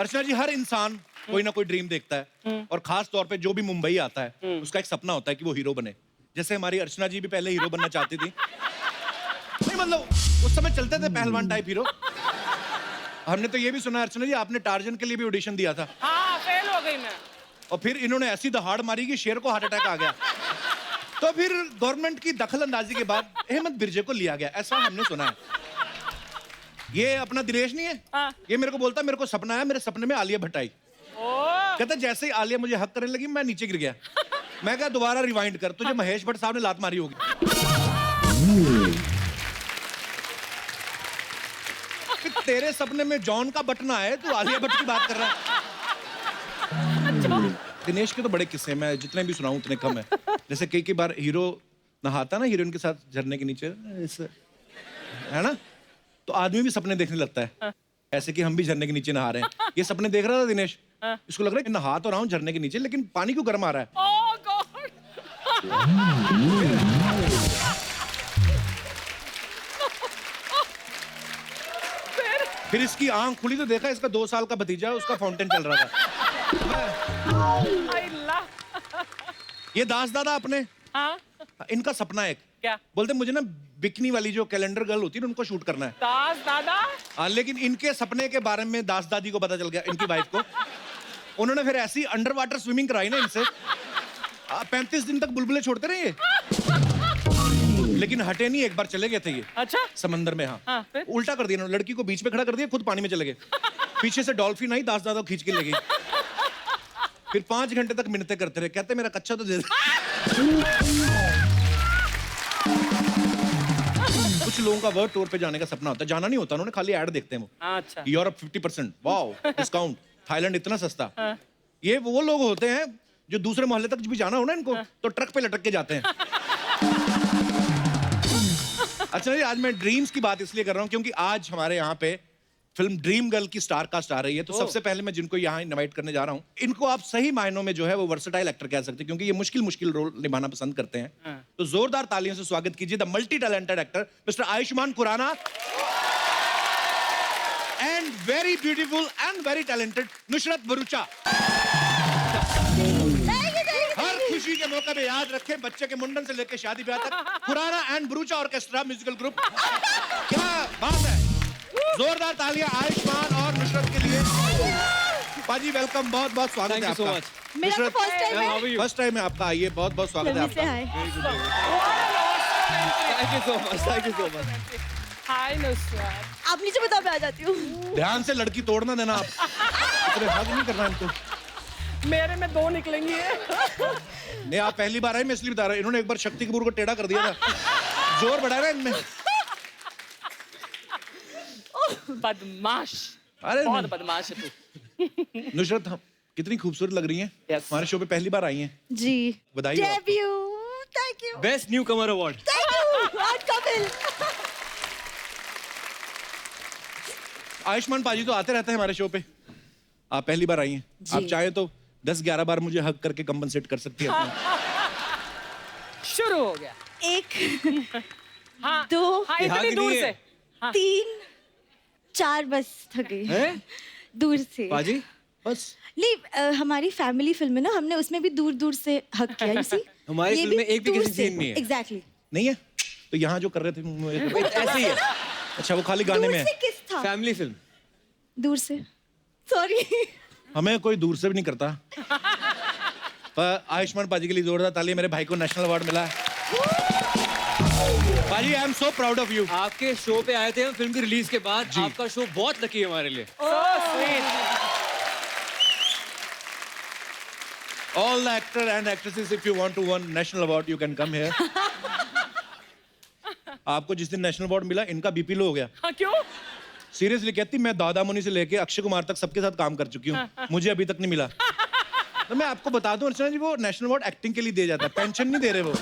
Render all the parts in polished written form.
अर्चना जी, हर इंसान कोई ना कोई ड्रीम देखता है और खास तौर पे जो भी मुंबई आता है उसका एक सपना होता है कि वो हीरो बने। जैसे हमारी अर्चना जी भी पहले हीरो बनना चाहती थी। नहीं मतलब उस समय चलते थे पहलवान टाइप हीरो। हमने तो ये भी सुना अर्चना जी आपने टार्जन के लिए भी ऑडिशन दिया था। हाँ, फेल हो गई मैं। और फिर इन्होंने ऐसी दहाड़ मारी कि शेर को हार्ट अटैक आ गया। तो फिर गवर्नमेंट की दखल अंदाजी के बाद अहमद बिरजे को लिया गया, ऐसा हमने सुना है। ये अपना दिनेश नहीं है? हाँ। ये मेरे को बोलता मेरे को सपना है, मेरे सपने में आलिया भट्ट आई। कहता जैसे ही आलिया मुझे हक करने लगी मैं नीचे गिर गया। मैं कहा दोबारा रिवाइंड कर, तुझे महेश भट्ट साहब ने लात मारी होगी। तेरे सपने में जॉन का बटना है, तू आलिया भट्ट की बात कर रहा है। दिनेश के तो बड़े किस्से हैं, मैं जितने भी सुनाऊं उतने कम है। जैसे कई बार हीरो नहाता ना हीरोइन के साथ झरने के नीचे, है ना, तो आदमी भी सपने देखने लगता है ऐसे कि हम भी झरने के नीचे नहा रहे हैं। ये सपने देख रहा था दिनेश, इसको लग रहा है कि नहा तो रहा हूं झरने के नीचे, लेकिन पानी क्यों गर्म आ रहा है। Oh God! फिर इसकी आंख खुली तो देखा इसका 2 साल का भतीजा है, उसका फाउंटेन चल रहा था। ये दास दादा अपने, हाँ? इनका सपना एक क्या? बोलते मुझे ना बिकनी वाली जो कैलेंडर गर्ल होती है ना उनको शूट करना है। दास दादा? हाँ, लेकिन इनके सपने के बारे में दास दादी को पता चल गया, इनकी वाइफ को। उन्होंने फिर ऐसी अंडर वाटर स्विमिंग कराई ना इनसे, 35 दिन तक बुलबुले छोड़ते रहे ये। लेकिन हटे नहीं, एक बार चले गए थे ये। अच्छा? समंदर में। हाँ, फिर? उल्टा कर दिया ना, लड़की को बीच में खड़ा कर दिया, खुद पानी में चले गए। पीछे से डॉल्फिन आई, दास दादा को खींच के ले गई। फिर 5 घंटे तक मिन्नतें करते रहे, कहते मेरा कच्चा तो दे दे। कुछ लोगों का वर्ल्ड टूर पे जाने का सपना होता है, जाना नहीं होता, उन्होंने खाली ऐड देखते हैं वो। अच्छा। यूरोप 50%, वाओ डिस्काउंट, थाईलैंड इतना सस्ता। ये वो लोग होते हैं जो दूसरे मोहल्ले तक भी जाना हो ना इनको, तो ट्रक पे लटक के जाते हैं। अच्छा जी, आज मैं ड्रीम्स की बात इसलिए कर रहा हूं क्योंकि आज हमारे यहाँ पे फिल्म ड्रीम गर्ल की स्टार कास्ट आ रही है। तो सबसे पहले मैं जिनको यहाँ इनवाइट करने जा रहा हूँ, इनको आप सही मायनों में जो है वो वर्सेटाइल एक्टर कह सकते हैं, क्योंकि ये मुश्किल रोल निभाना पसंद करते हैं। तो जोरदार तालियों से स्वागत कीजिए the multi talented actor mister Ayushmann Khurrana and very beautiful and very talented Nushrat Bharucha. हर खुशी के मौके पे याद रखें, बच्चे के मुंडन से लेकर शादी ब्याह तक Khurana and Bharucha orchestra musical group. क्या बात है, जोरदार तालियां आयुष्मान और नुसरत के लिए। पाजी वेलकम, बहुत बहुत स्वागत है आपका। मेरा फर्स्ट टाइम है। फर्स्ट टाइम है आपका, आइए, बहुत बहुत स्वागत है आपका। Thank you so much. Hi Nushrat. आप नीचे बताओ, मैं आ जाती हूँ। ध्यान से लड़की तोड़ना देना आप, इतने हग नहीं करना इनको। मेरे में 2 निकलेंगी। नहीं, आप पहली बार आए, मैं इसलिए बता रहा हूँ। इन्होंने एक बार शक्ति कपूर को टेढ़ा कर दिया था, जोर बढ़ा रहा है इनमें। बदमाश, अरे बहुत बदमाश है तू। नुसरत, हम कितनी खूबसूरत लग रही हैं। Yes. हमारे शो पे पहली बार आई हैं। जी, बधाई हो आपको। Debut, thank you. Best new Qamar award. Thank you, आज कपिल। आयुष्मान पाजी तो आते रहते हैं हमारे शो पे, आप पहली बार आई हैं। आप चाहे तो 10-11 बार मुझे हक करके कंपनसेट कर सकती है। शुरू हो गया। 1, हाँ, 2, हाँ, ये इतनी हग दूर नहीं से। है। हाँ। 3, 4 बस थक गई हैं? दूर से। पाजी बस नहीं, हमारी फैमिली फिल्म है ना, हमने उसमें भी दूर दूर से हक किया। You see? हमारी ये फिल्म में एक भी दूर किसी से। सीन नहीं है। Exactly. नहीं है, तो यहाँ जो कर रहे थे ऐसे ही है, अच्छा वो खाली गाने दूर में से है। किस था? Family film. दूर से, सॉरी। हमें कोई दूर से भी नहीं करता। पर आयुष्मान पाजी के लिए जोरदार तालियां, मेरे भाई को नेशनल अवार्ड मिला है। पाजी, I am so proud of you. आपके शो पे आए थे हम फिल्म की रिलीज के बाद। आपका शो बहुत लकी है हमारे लिए। So sweet. All the actor and actresses, if you want to win national award, you can come here. आपको जिस दिन नेशनल अवार्ड मिला, इनका बीपी लो हो गया। हाँ, क्यों? सीरियसली कहती, मैं दादा मुनि से लेके अक्षय कुमार तक सबके साथ काम कर चुकी हूँ, मुझे अभी तक नहीं मिला। तो मैं आपको बता दूं अर्चना जी, वो नेशनल अवार्ड एक्टिंग के लिए दिया जाता है, पेंशन नहीं दे रहे वो।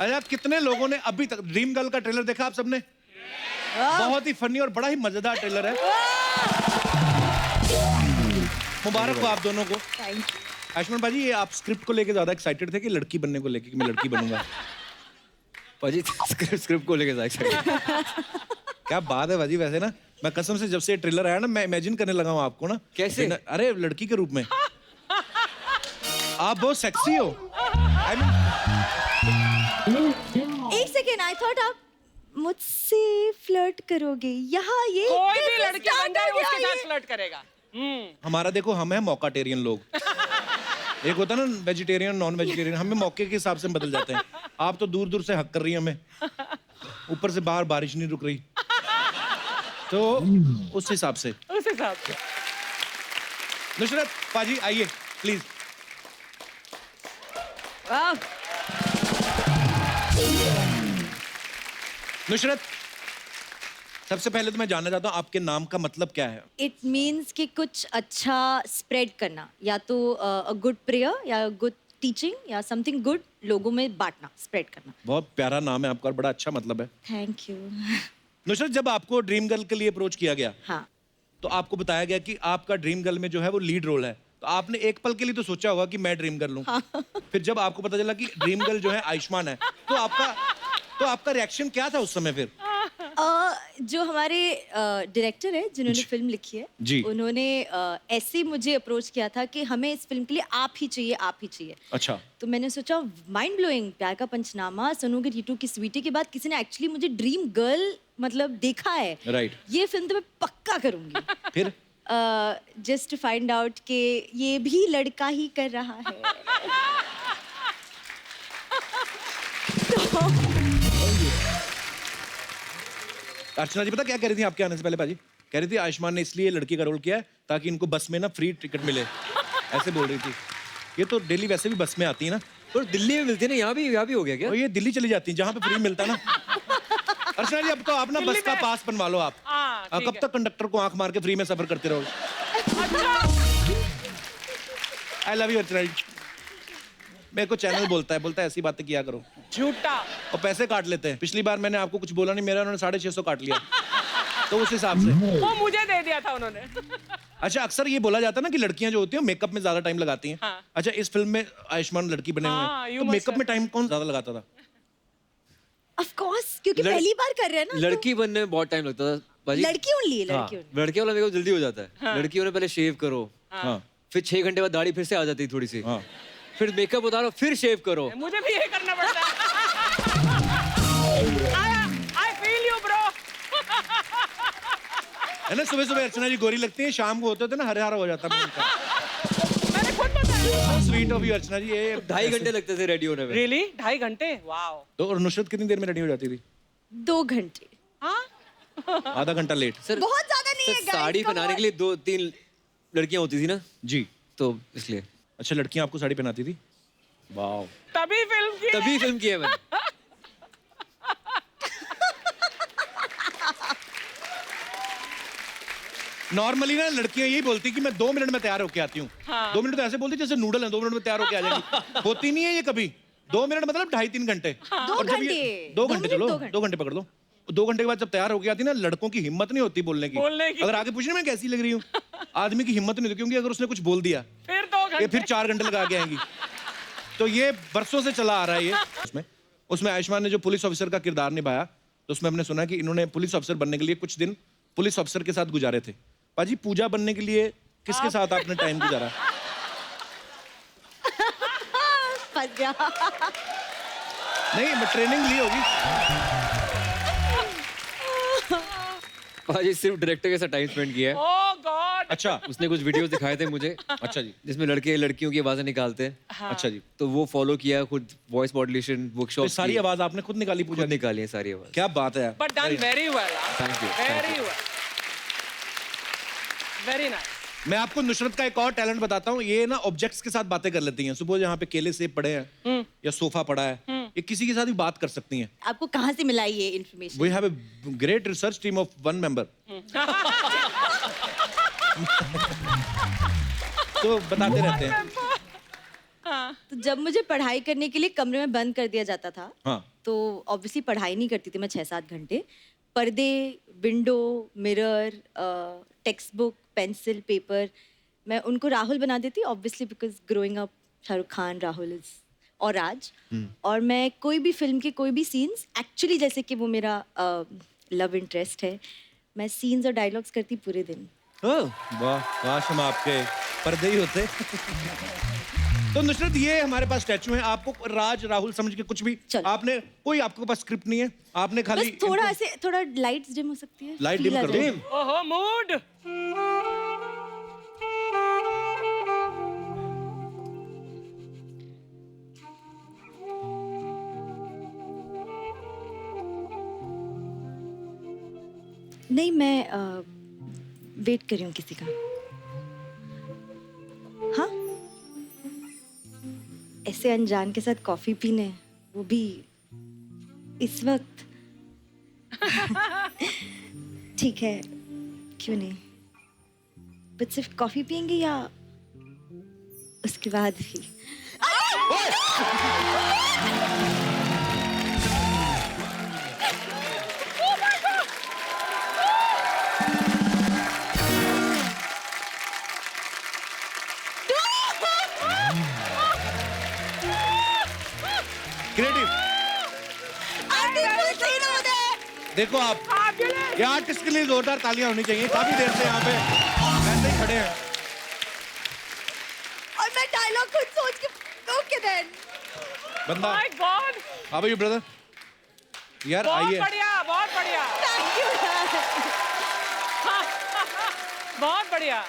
अरे आप कितने लोगों ने अभी तक ड्रीम गर्ल का ट्रेलर देखा आप सबने? बहुत ही फनी और बड़ा ही मजेदार ट्रेलर है। मुबारक हो आप दोनों को। Thank you. आयुष्मान भाजी, ये आप स्क्रिप्ट को लेके ज्यादा एक्साइटेड थे कि लड़की बनने को लेके कि मैं लड़की बनूंगा? पाजी स्क्रिप्ट को लेके जाए। क्या बात है भाजी, वैसे ना मैं कसम से जब से ट्रेलर आया ना मैं इमेजिन करने लगा हूँ आपको ना। कैसे? अरे लड़की के रूप में। आप बहुत सेक्सी हो। I mean, एक सेकेंड, आई थॉट आप मुझसे फ्लर्ट करोगे। यहाँ ये कोई भी business लड़की start बन जाए हो गया उसके ये। साथ फ्लर्ट करेगा। हमारा देखो हम हैं मौकाटेरियन लोग। एक होता है ना वेजिटेरियन नॉन वेजिटेरियन, हमें मौके के हिसाब से बदल जाते हैं। आप तो दूर दूर से हक कर रही हैं हमें, ऊपर से बाहर बारिश नहीं रुक रही, तो उस हिसाब से। उस हिसाब से। नुसरत पाजी आइए प्लीज। वाह, नुसरत सबसे पहले तो मैं जानना चाहता हूँ आपके नाम का मतलब क्या है? इट मीन्स कि कुछ अच्छा स्प्रेड करना, या तो अ गुड प्रेयर या गुड टीचिंग या समथिंग गुड लोगों में बांटना, स्प्रेड करना। बहुत प्यारा नाम है आपका और बड़ा अच्छा मतलब है। Thank you. नुसरत जब आपको ड्रीम गर्ल के लिए अप्रोच किया गया हाँ, तो आपको बताया गया कि आपका ड्रीम गर्ल में जो है वो लीड रोल है, तो आपने एक पल के लिए तो सोचा होगा कि मैं ड्रीम गर्ल हूँ। फिर जब आपको पता चला कि ड्रीम गर्ल जो है आयुष्मान है, तो आपका रिएक्शन क्या था उस समय फिर? जो हमारे डायरेक्टर है जिन्होंने फिल्म लिखी है जी। उन्होंने ऐसे मुझे अप्रोच किया था कि हमें इस फिल्म के लिए आप ही चाहिए, आप ही चाहिए। अच्छा। तो मैंने सोचा माइंड ब्लोइंग, प्यार का पंचनामा, सनू की टीटू की स्वीटी के बाद किसी ने एक्चुअली मुझे ड्रीम गर्ल मतलब देखा है। राइट। ये फिल्म तो मैं पक्का करूंगी। फिर जस्ट टू फाइंड आउट कि ये भी लड़का ही कर रहा है। अर्चना जी पता क्या कह रही थी आपके आने से पहले पाजी? कह रही थी आयुष्मान ने इसलिए लड़की का रोल किया है ताकि इनको बस में ना फ्री टिकट मिले, ऐसे बोल रही थी। ये तो डेली वैसे भी बस में आती है ना, तो दिल्ली में मिलती है ना, यहाँ भी हो गया क्या? और ये दिल्ली चली जाती है जहाँ पे फ्री मिलता है ना। अर्चना जी अब तो आप ना बस का पास बनवा लो आप। हाँ, ठीक कब है। तक कंडक्टर को आंख मार के फ्री में सफर करते रहोगे? आई लव यू अर्चना जी। मेरे को चैनल बोलता है ऐसी बातें किया करो, झूठा। और पैसे काट लेते हैं। पिछली बार मैंने आपको कुछ बोला नहीं, मेरा उन्होंने 650 काट लिया, तो उस हिसाब से। वो मुझे दे दिया था उन्होंने। अच्छा अक्सर ये बोला जाता है ना कि लड़कियां जो होती हैं मेकअप में ज्यादा टाइम लगाती हैं। हाँ। अच्छा इस फिल्म में आयुष्मान लड़की बने हुए हाँ, हैं, you तो must मेकअप have- में टाइम कौन ज्यादा लगाता था? ऑफ कोर्स, क्योंकि लड़- पहली बार कर रहे हैं ना। लड़की बनने में बहुत टाइम लगता था बाजी। लड़की ओनली है, हाँ, लड़की only। लड़के वाला मेरे को जल्दी हो जाता है। लड़कियों ने पहले शेव करो, हाँ फिर 6 घंटे बाद दाढ़ी फिर से आ जाती है थोड़ी सी, हाँ। फिर मेकअप उतारो, फिर शेव करो। मुझे भी ये करना पड़ता है। I feel you, bro. है ना, सुबह सुबह अर्चना जी गोरी लगती है, शाम को होते थे ना हरे हरा हो जाता है उनका। मैंने खुद बताया। स्वीट ऑफ यू अर्चना जी। ये 2.5 घंटे लगते थे रेडी होने में। Really? 2.5 घंटे? Wow. तो और नुसरत कितनी देर में रेडी हो जाती थी? 2 घंटे। हाँ? आधा घंटा लेट। सर बहुत ज्यादा नहीं है सर, guys, साड़ी come पहनाने on। के लिए 2-3 लड़कियां होती थी ना, जी। तो इसलिए अच्छा लड़कियां आपको साड़ी पहनाती थी? वाह। तभी फिल्म की। तभी फिल्म की है मैंने। नॉर्मली ना लड़कियां यही बोलती कि मैं 2 मिनट में तैयार होके आती हूँ। हाँ। 2 मिनट तो ऐसे बोलती जैसे नूडल है, 2 मिनट में तैयार होके आ जाएगी। होती नहीं है ये कभी। 2 मिनट मतलब 2.5-3 घंटे। 2 और जब ये- घंटे। 2 2 घंटे मिनट, चलो, 2 घंटे। 2 घंटे पकड़ लो। 2 घंटे के बाद जब तैयार होके आती ना, लड़कों की हिम्मत नहीं होती बोलने की। अगर आगे पूछने मैं कैसी लग रही हूँ, आदमी की हिम्मत नहीं होती, क्योंकि अगर उसने कुछ बोल दिया फिर 2 ये घंटे। फिर 4 घंटे लगा के आएंगी। तो ये बरसों से चला आ रहा है ये। उसमें आयुष्मान ने जो पुलिस ऑफिसर का किरदार निभाया, तो उसमें हमने सुना कि इन्होंने पुलिस ऑफिसर बनने के लिए कुछ दिन पुलिस ऑफिसर के साथ गुजारे थे। पाजी पूजा बनने के लिए किसके साथ आपने टाइम गुजारा? फंस गया। नहीं ट्रेनिंग ली होगी। बाजी सिर्फ डायरेक्टर के साथ टाइम स्पेंड किया है। Oh God. अच्छा उसने कुछ वीडियोस दिखाए थे मुझे, अच्छा जी। जिसमें लड़के लड़कियों की आवाजें निकालते हैं। अच्छा जी। तो वो फॉलो किया, खुद वॉइस मॉड्यूलेशन तो वर्कशॉप सारी आवाज आपने खुद निकाली पूजा खुद की? निकाली है सारी आवाज। क्या बात है। But done very well. Thank you, Very well. Very nice. मैं आपको नुसरत का एक और टैलेंट बताता हूँ। ये ना ऑब्जेक्ट्स के साथ बातें कर लेती हैं। सुबह यहाँ पे केले सेब पड़े हैं या सोफा पड़ा है, ये किसी के साथ भी बात कर सकती हैं। आपको कहाँ से मिला ये information? We have a great research team of 1 member. तो बताते रहते हैं। तो जब मुझे पढ़ाई करने के लिए कमरे में बंद कर दिया जाता था, हाँ तो ऑब्वियसली पढ़ाई नहीं करती थी मैं 6-7 घंटे। पर्दे, window, mirror, text book, pencil, paper, मैं उनको राहुल बना देती, obviously because growing up Shahrukh Khan, Rahul is और राज। और मैं कोई भी फिल्म के कोई भी सीन्स, एक्चुअली जैसे कि वो मेरा लव इंटरेस्ट है, मैं सीन्स और डायलॉग्स करती पूरे दिन। वाह काश हम आपके पर्दे ही होते। तो नुसरत ये हमारे पास स्टैचू है, आपको राज राहुल समझ के कुछ भी चलो। आपने कोई आपके पास स्क्रिप्ट नहीं है, आपने खाली बस थोड़ा ऐसे थोड़ा लाइट्स डिम हो सकती है। लाइट feel डिम आ कर जाए। दो। ओहो मूड। नहीं, मैं वेट कर रही हूँ किसी का। हाँ, ऐसे अनजान के साथ कॉफी पीने, वो भी इस वक्त। ठीक है, क्यों नहीं, बट सिर्फ कॉफी पियेंगे या उसके बाद भी? क्रिएटिव देखो आप, ये आर्टिस्ट के लिए जोरदार तालियां होनी चाहिए। काफी देर से यहाँ पे ऐसे ही खड़े हैं। और मैं डायलॉग खुद सोच के ओके देन। बंदा my God, how are you brother? यार बहुत आइए। बढ़िया, बहुत बढ़िया, थैंक यू यार। बहुत बढ़िया,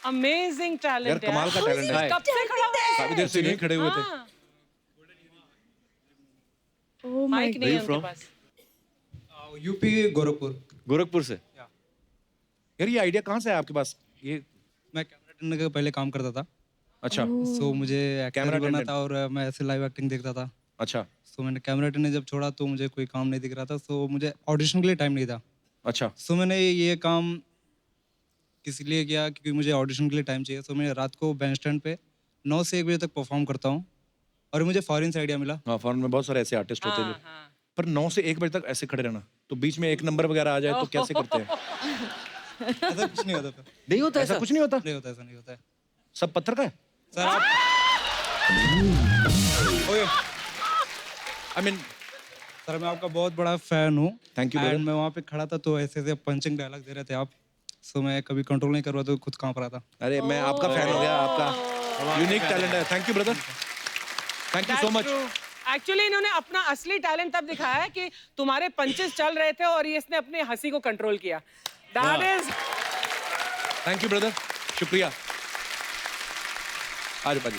अमेजिंग टैलेंट यार कमाल का टैलेंट है। कब से खड़ा हुआ है? काफी देर से नहीं खड़े हुए थे। हाँ, ओह माय माइक नहीं है उनके पास। यूपी गोरखपुर। गोरखपुर से यार ये आइडिया कहाँ से है आपके पास? ये मैं कैमरा अटेंडेंट का पहले काम करता था, अच्छा सो मुझे कैमरा एक्टर बनना अटेंडेंट। था और मैं ऐसे लाइव एक्टिंग देखता था। अच्छा सो मैंने कैमरा अटेंडेंट जब छोड़ा तो मुझे कोई काम नहीं दिख रहा था, सो मुझे ऑडिशन के लिए टाइम नहीं था। अच्छा सो मैंने ये काम किस लिए किया, क्योंकि मुझे ऑडिशन के लिए टाइम चाहिए। सो मैं रात को बैंड स्टैंड पे 9 से 1 बजे तक परफॉर्म करता हूँ और मुझे फॉरेन से आइडिया मिला। हाँ, फॉरेन में बहुत सारे ऐसे आर्टिस्ट होते हैं जो, हाँ। पर 9 से 1 बजे तक ऐसे खड़े रहना, तो बीच में एक नंबर वगैरह आ जाए तो कैसे करते हैं? ऐसा कुछ नहीं होता था, नहीं होता ऐसा कुछ नहीं होता, नहीं होता, ऐसा नहीं होता है सब पत्थर का है। सर। आप आई मीन सर मैं आपका बहुत बड़ा फैन हूँ। Thank you, brother. And मैं वहाँ पे खड़ा था तो ऐसे ऐसे पंचिंग डायलॉग दे रहे थे आप, सो मैं कभी कंट्रोल नहीं कर रहा, तो खुद कांप रहा था। अरे मैं आपका फैन हो गया, आपका यूनिक टैलेंट है। Thank you brother, thank you so much. Actually इन्होंने अपना असली टैलेंट तब दिखाया है कि तुम्हारे पंचेस चल रहे थे और इसने अपनी हंसी को कंट्रोल किया। That is thank you brother, शुक्रिया। आज पाजी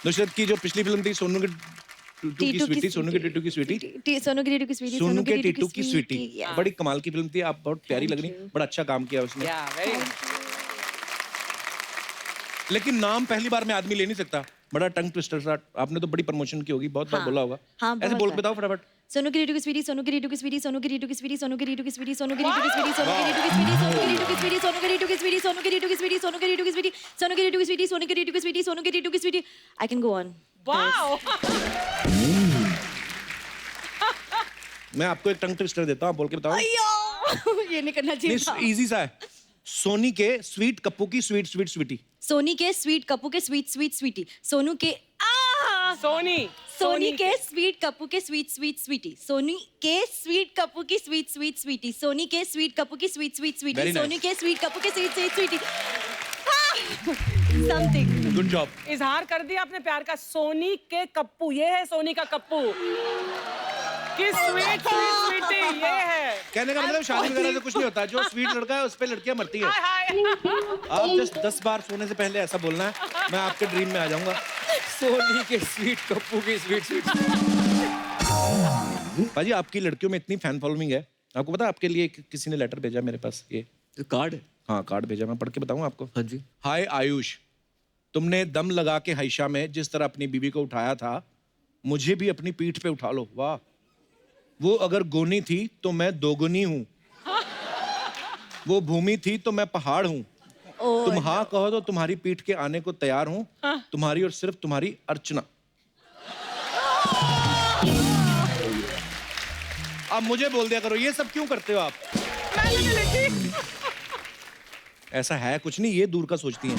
नुसरत की जो पिछली फिल्म थी सोनू की टूटू की स्वीटी, सोनू की टीटू की स्वीटी, सोनू की टीटू की स्वीटी, सोनू के टीटू की स्वीटी, yeah. बड़ी कमाल की फिल्म थी। आप बहुत प्यारी लग रही, बड़ा अच्छा काम किया उसने। yeah, very लेकिन नाम पहली बार में आदमी ले नहीं सकता, बड़ा टंग ट्विस्टर सा। आपने तो बड़ी प्रमोशन की होगी, बहुत बार बोला होगा। हाँ, ऐसे बहुत बोल बार। बताओ फटाफट। सोनू की टीटू की स्वीटी, सोनू की टीटू की स्वीटी, सोनू की टीटू की स्वीटी, सोनू की टीटू की स्वीटी, सोनू की टीटू की स्वीटी, सोनू की टीटू की स्वीटी, सोनू की टीटू की स्वीटी, सोनू की टीटू की स्वीटी, सोनू की टीटू की स्वीटी, सोनू की टीटू की स्वीटी, सोनू की टीटू की स्वीटी, सोनू की टीटू की स्वीटी, सोनू की टीटू की Sweety. I can go on. wow. मैं आपको एक टंग ट्विस्टर देता हूँ, आप बोल के बताओ। ये नहीं करना चाहिए था। नहीं, इजी सा है। सोनी के स्वीट कप्पू की स्वीट स्वीट स्वीटी। सोनी के स्वीट कप्पू के स्वीट स्वीट स्वीटी, सोनू के सोनी सोनी के स्वीट कप्पू के स्वीट स्वीट स्वीटी, सोनी के स्वीट कप्पू की स्वीट स्वीट स्वीटी, सोनी के स्वीट कप्पू की sweet sweet Very sweetie, nice. सोनी के स्वीट कप्पू के sweet sweet sweetie. Something good job. इजहार कर दिया अपने प्यार का। सोनी के कप्पू, ये है सोनी का कप्पू कि स्वीट स्वीट स्वीटी, ये है। कहने का मतलब शादी वगैरह से कुछ नहीं होता, जो स्वीट लड़का है उस पे लड़कियां मरती है। हाय हाय। आप जस्ट 10 बार सोने से पहले ऐसा बोलना है, मैं आपके ड्रीम में आ जाऊंगा। सोनी के स्वीट कप्पू की स्वीट स्वीट। भाजी आपकी लड़कियों में इतनी फैन फॉलोइंग है, आपको पता है आपके लिए किसी ने लेटर भेजा मेरे पास, ये कार्ड है। हाँ कार्ड भेजा, मैं पढ़ के बताऊं आपको। हाँ जी। हाय आयुष, तुमने दम लगा के हाइशा में जिस तरह अपनी बीवी को उठाया था, मुझे भी अपनी पीठ पे उठा लो। वाह, वो अगर गोनी थी तो मैं दोगुनी हूँ, वो भूमि थी तो मैं पहाड़ हूँ, तुम हाँ कहो तो तुम्हारी पीठ के आने को तैयार हूँ, तुम्हारी और सिर्फ तुम्हारी अर्चना। अब मुझे बोल दिया करो, ये सब क्यों करते हो आप? ऐसा है कुछ नहीं, ये दूर का सोचती हैं।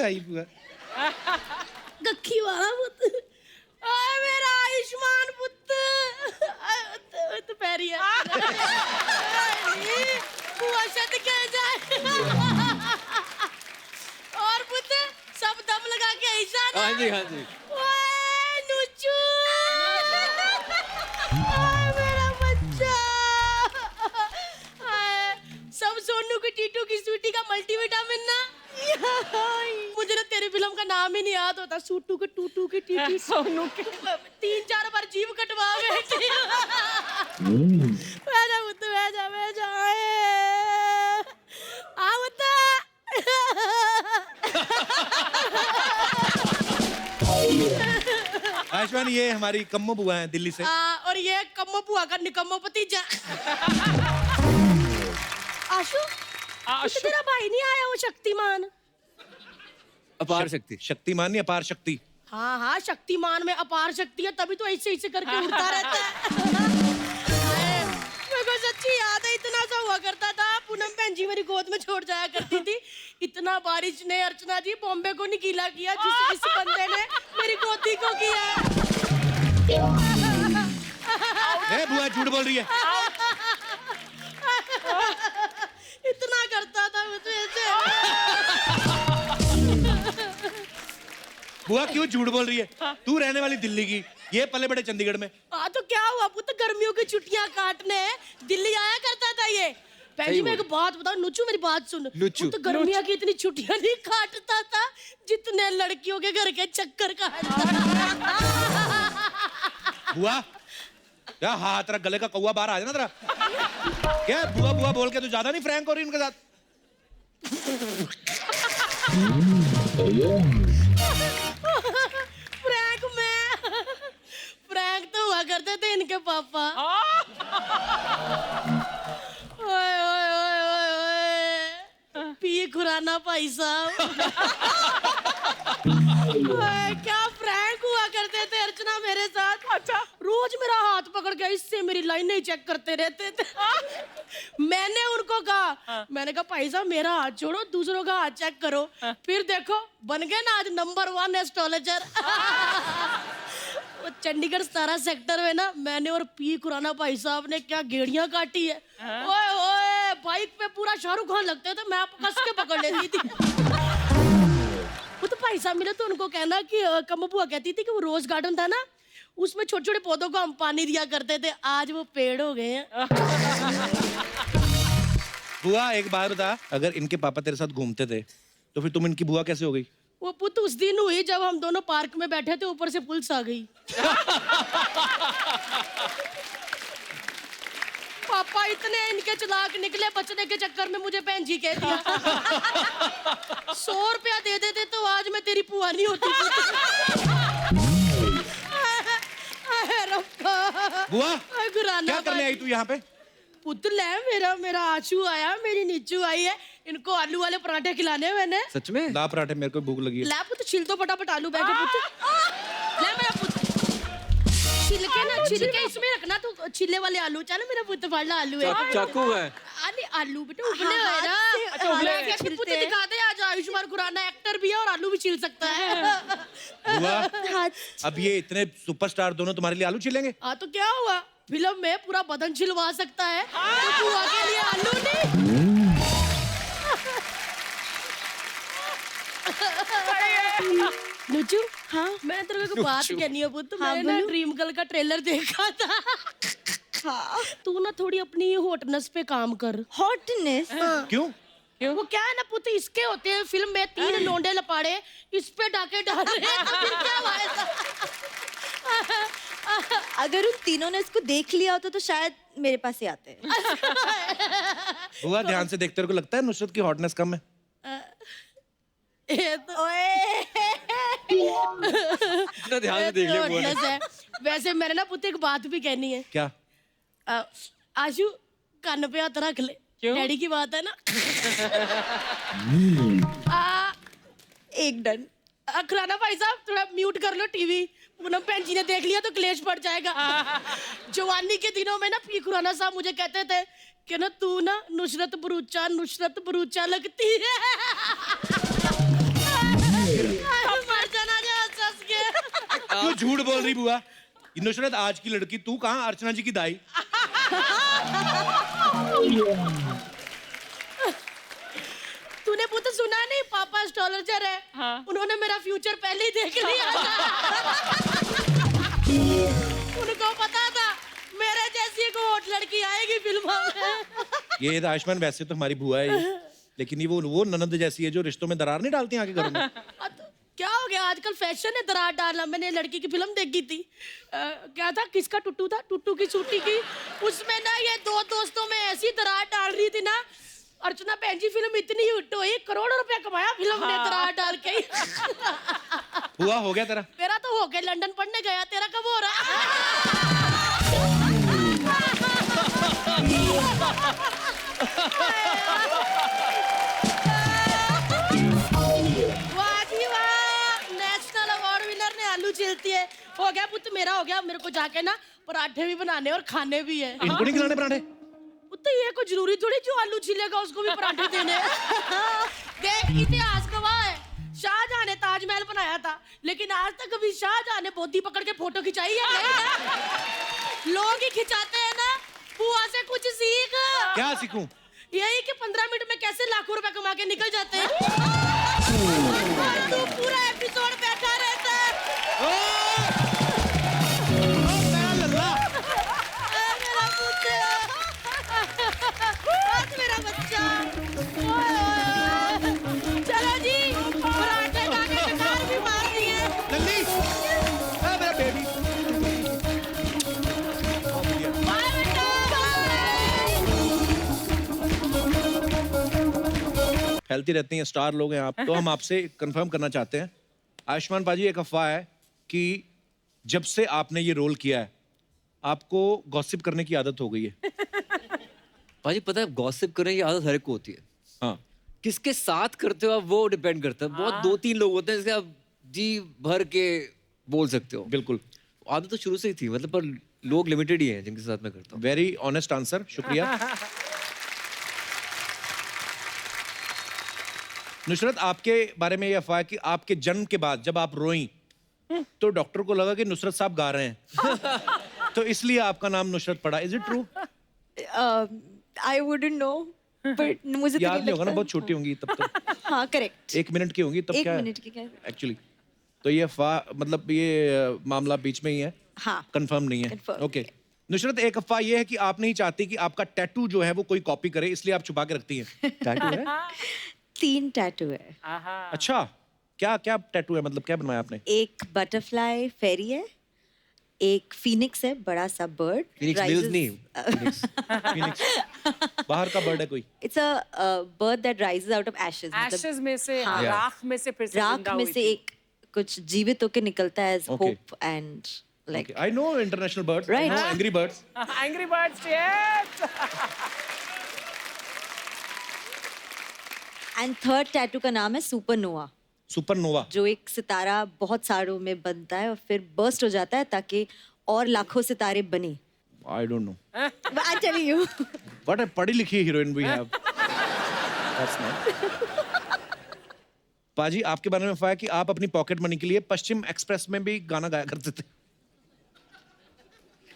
आई बुआ गखी वाला पुत ओए मेरा आयुष्मान पुत तो पैरी है बुआ शत कह जाए और पुत सब दम लगा के ऐसा ना हाँ जी हाँ जी ओए नुचू ओए मेरा बच्चा ओए, सब सोनू की टीटू की स्वीटी का मल्टीविटामिन ना मुझे ना तेरी फिल्म का नाम ही नहीं याद होता। सूटू के टूटू के टीटी सोनू के 3-4 बार जीव कटवा बैठी बैजा पुत बैजा आ बता आयुष्मान ये हमारी कम्मो बुआ है दिल्ली से। और ये कम्मो बुआ का निकम्मो भतीजा आशु आशु तेरा भाई नहीं आया वो शक्तिमान। अपार शक्ति शक्तिमान नहीं अपार शक्ति। हाँ हाँ शक्तिमान में अपार शक्ति है तभी तो ऐसे ऐसे करके उड़ता रहता है मेरे को सच्ची याद है इतना सा हुआ करता था। पूनम बहन जी मेरी गोद में छोड़ जाया करती थी। इतना बारिश ने अर्चना जी बॉम्बे को नहीं गीला किया जिस बंदे ने मेरी गोदी को किया। बुआ झूठ बोल रही है। इतना करता था मुझे ऐसे। बुआ क्यों झूठ बोल रही है? तू रहने वाली दिल्ली की, ये पले बड़े चंडीगढ़ में। तो क्या हुआ पुत्र गर्मियों की छुट्टियां काटने दिल्ली आया करता था ये। पहली मैं एक बात बताऊं नुचू मेरी बात सुन। तो गर्मियों की इतनी छुट्टियां नहीं काटता था जितने लड़कियों के घर के चक्कर काटता। बुआ क्या हाथ रख गले का कौवा बाहर आ जाना तेरा। क्या बुआ बुआ बोल के तू ज्यादा नहीं फ्रैंक हो रही उनके साथ? फ्रैंक तो हुआ करते थे इनके पापा। ओए ओए ओए ओए ओए पी खुराना भाई साहब। ओए क्या फ्रैंक हुआ करते थे अर्चना मेरे साथ। अच्छा रोज मेरा हाथ पकड़ के इससे मेरी लाइन नहीं चेक करते रहते थे। मैंने उनको कहा मैंने कहा भाई साहब मेरा हाथ छोड़ो दूसरों का हाथ चेक करो। फिर देखो बन गए ना आज नंबर 1 एस्ट्रोलॉजर। चंडीगढ़ 17 सेक्टर में ना मैंने और पी खुराना भाई साहब ने क्या गेड़ियां काटी है। ओए ओए बाइक पे पूरा शाहरुख खान लगते थे मैं कस के पकड़ लेती थी। वो तो भाई साहब मिले तो उनको कहना कि कम्मो बुआ कहती थी कि वो रोज गार्डन था ना उसमें छोटे छोटे पौधों को हम पानी दिया करते थे आज वो पेड़ हो गए हैं। बुआ एक बात बता, अगर इनके पापा तेरे साथ घूमते थे तो फिर तुम इनकी बुआ कैसे हो गई? वो पुत उस दिन हुई जब हम दोनों पार्क में बैठे थे ऊपर से पुलिस आ गई। पापा इतने इनके चालाक निकले बचने के चक्कर में मुझे बहन जी कह दिया। 100 रुपया दे देते तो आज मैं तेरी पुआ नहीं होती। बुआ क्या करने आई तू यहाँ पे? पुत्र ले मेरा आशू आया मेरी नीचू आई है इनको आलू वाले पराठे खिलाने मैंने। सच में? ला पराठे मेरे को भूख लगी है। ला पुत्र छिल तो फटाफट आलू बैठे पुत्र। ले मेरा पुत्र छिलके इसमें रखना तू छिले वाले आलू चाहे मेरा पुत्र वाला आलू है। चाकू है। आलू बेटा उबले हुए ना। अच्छा उबले कैसे पुत्र दिखा दे आज आयुष्मान खुराना एक्टर भी है और आलू भी छिल सकता है। बुआ अब ये इतने सुपरस्टार दोनों तुम्हारे लिए आलू छिलेंगे? हाँ तो क्या हुआ फिल्म में पूरा बदन छिलवा सकता है तो बुआ के लिए आलू नहीं। नुचू हाँ मैं तेरे को बात कहनी है पुत्र मैंने ना ड्रीम गर्ल का ट्रेलर देखा था। हाँ तू ना थोड़ी अपनी हॉटनेस पे काम कर। हॉटनेस क्यों? वो क्या है ना पुत्र इसके होते हैं फिल्म में 3 लोंडे लपाड़े इस पे डाके डाल रहे हैं तो फिर क्या हुआ ऐसा? अगर उन तीनों ने इसको देख लिया होता तो शायद मेरे पास ही आते। बुआ ध्यान से देखते को लगता है नुसरत की हॉटनेस कम है। इतना ध्यान से देख लिया बुआ ने। वैसे मैंने ना पुत्र एक बात भी कहनी है। क्या? आशु कान पे हाथ रख ले डैडी की बात है ना। एक डन। खुराना भाई साहब थोड़ा म्यूट कर लो टीवी। पूनम बहन जी ने देख लिया तो क्लेश पड़ जाएगा। जवानी के दिनों में ना पी खुराना साहब मुझे कहते थे कि ना तू ना नुसरत भरूचा लगती है। क्यों झूठ बोल रही बुआ? नुसरत आज की लड़की, तू कहाँ अर्चना जी की दाई? तूने पुत्र सुना नहीं, पापा एस्ट्रोलॉजर है। हाँ। उन्होंने मेरा फ्यूचर पहले ही देख लिया था। उनको पता था मेरे जैसी एक हॉट लड़की आएगी फिल्मों में। ये आयुष्मान वैसे तो हमारी बुआ है ये। लेकिन ये वो ननद जैसी है जो रिश्तों में दरार नहीं डालती आगे घरों में। क्या हो गया, आजकल फैशन है दरार डालना। मैंने लड़की की फिल्म देखी थी, क्या था, किसका टुट्टू था, टुट्टू की छुट्टी की। उसमें ना ये दो दोस्तों में ऐसी दरार डाल रही थी ना, अर्चना बहन जी फिल्म इतनी हिट हुई, करोड़ों रुपया कमाया फिल्म ने दरार डाल के। हुआ हो गया तेरा? मेरा तो हो गया, लंदन पढ़ने गया। तेरा कब हो रहा? वाह जी वाह, नेशनल अवार्ड विनर ने आलू छिलती है। हो गया पुत्र, मेरा हो गया। मेरे को जाके ना पराठे भी बनाने और खाने भी है। इनको नहीं खिलाने पराठे? तो ये कोई जरूरी थोड़ी जो आलू छिलेगा उसको भी पराठे देने। देख, इतिहास गवाह है, शाहजहां ने ताजमहल बनाया था, लेकिन आज तक कभी शाहजहां ने बोती पकड़ के फोटो खिंचाई है? नहीं। लोग ही खिंचाते हैं ना। बुआ से कुछ सीख। क्या सीखूं? यही कि 15 मिनट में कैसे लाखों रुपए कमा के निकल जाते हैं। तू पूरा एपिसोड बैठा रहता है। मेरा पुत्र, मेरा बच्चा। चलो जी, पराठे खा के कटार भी मार दिए। नन्नी, मेरा बेबी। बाय बेटा, फैलती रहती हैं, स्टार लोग हैं आप। तो हम आपसे कंफर्म करना चाहते हैं, आयुष्मान पाजी, एक अफवाह है कि जब से आपने ये रोल किया है आपको गॉसिप करने की आदत हो गई है। भाजी पता है, गॉसिप करने की आदत हर एक को होती है। हाँ, किसके साथ करते हो आप वो डिपेंड करता है। बहुत 2-3 लोग होते हैं जिसके आप जी भर के बोल सकते हो। बिल्कुल। आदत तो शुरू से ही थी, मतलब, पर लोग लिमिटेड ही हैं जिनके साथ मैं करता हूँ। वेरी ऑनेस्ट आंसर, शुक्रिया। नुसरत, आपके बारे में ये अफवाह है कि आपके जन्म के बाद जब आप रोई तो डॉक्टर को लगा कि नुसरत साहब गा रहे हैं, तो इसलिए आपका नाम नुसरत पड़ा। Is it true? I wouldn't know, but मुझे तो याद नहीं नहीं होगा ना, लगता। बहुत छोटी होंगी तब तो। हाँ, करेक्ट। 1 मिनट की होंगी तब। एक क्या मिनट की क्या? एक्चुअली तो ये अफवाह, मतलब ये मामला बीच में ही है, हाँ, कंफर्म नहीं है। Confirm ओके नुसरत, एक अफवाह ये है कि आप नहीं चाहती कि आपका टैटू जो है वो कोई कॉपी करे, इसलिए आप छुपा के रखती हैं। टैटू है? 3 टैटू है। अच्छा, क्या क्या टैटू है, मतलब क्या बनवाया आपने? एक बटरफ्लाई फेरी है, एक फीनिक्स है, बड़ा सा बर्ड। Phoenix Mills नहीं, Phoenix। बाहर का बर्ड है कोई? It's a bird that rises out of ashes. Ashes में से, हाँ। राख में से फिर से राख जिंदा में हुई से थी। एक कुछ जीवित होके निकलता है एज Okay. Hope and like. I know international birds, Right. Angry Birds. Angry Birds, yes. And third tattoo का नाम है सुपरनोवा, सुपरनोवा। जो एक सितारा बहुत सारों में बनता है और फिर बर्स्ट हो जाता है ताकि और लाखों सितारे बने। I don't know I tell you. What a पढ़ी लिखी heroine we have. That's nice. पाजी, आपके बारे में अफवाह है कि आप अपनी पॉकेट मनी के लिए पश्चिम एक्सप्रेस में भी गाना गाया करते थे।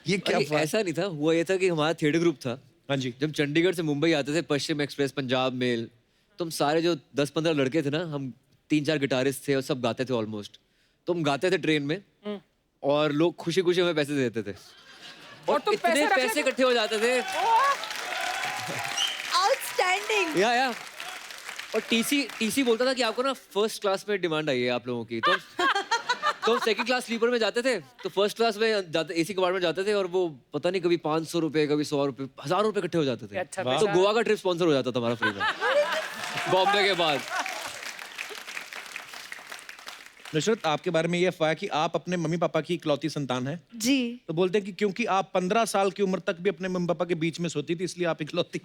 ये क्या अरे, अफवाह है? ऐसा नहीं था। हुआ ये था कि हमारा थिएटर ग्रुप था। हाँ जी। जब चंडीगढ़ से मुंबई आते थे, पश्चिम एक्सप्रेस, पंजाब मेल, तो हम सारे जो 10-15 लड़के थे ना, हम 3-4 गिटारिस्ट थे और सब गाते थे ऑलमोस्ट। तो हम गाते थे ट्रेन में और लोग खुशी खुशी हमें पैसे देते थे और तुम इतने पैसे रखे पैसे थे? इकट्ठे हो जाते थे। आउटस्टैंडिंग। या और टीसी बोलता था कि आपको ना फर्स्ट क्लास में डिमांड आई है आप लोगों की। तो सेकंड क्लास स्लीपर में जाते थे, तो फर्स्ट क्लास में जाते, एसी कंपार्टमेंट जाते थे और वो पता नहीं कभी 500 रुपए, कभी 100 रुपए, 1000 रुपए इकट्ठे हो जाते थे। अच्छा, तो गोवा का ट्रिप स्पॉन्सर हो जाता था हमारा फ्री में बॉम्बे के बाद। नुसरत, आपके बारे में ये अफवाह है कि आप अपने मम्मी पापा की इकलौती संतान हैं। जी। तो बोलते हैं कि क्योंकि आप 15 साल की उम्र तक भी अपने मम्मी पापा के बीच में सोती थी, इसलिए आप इकलौती।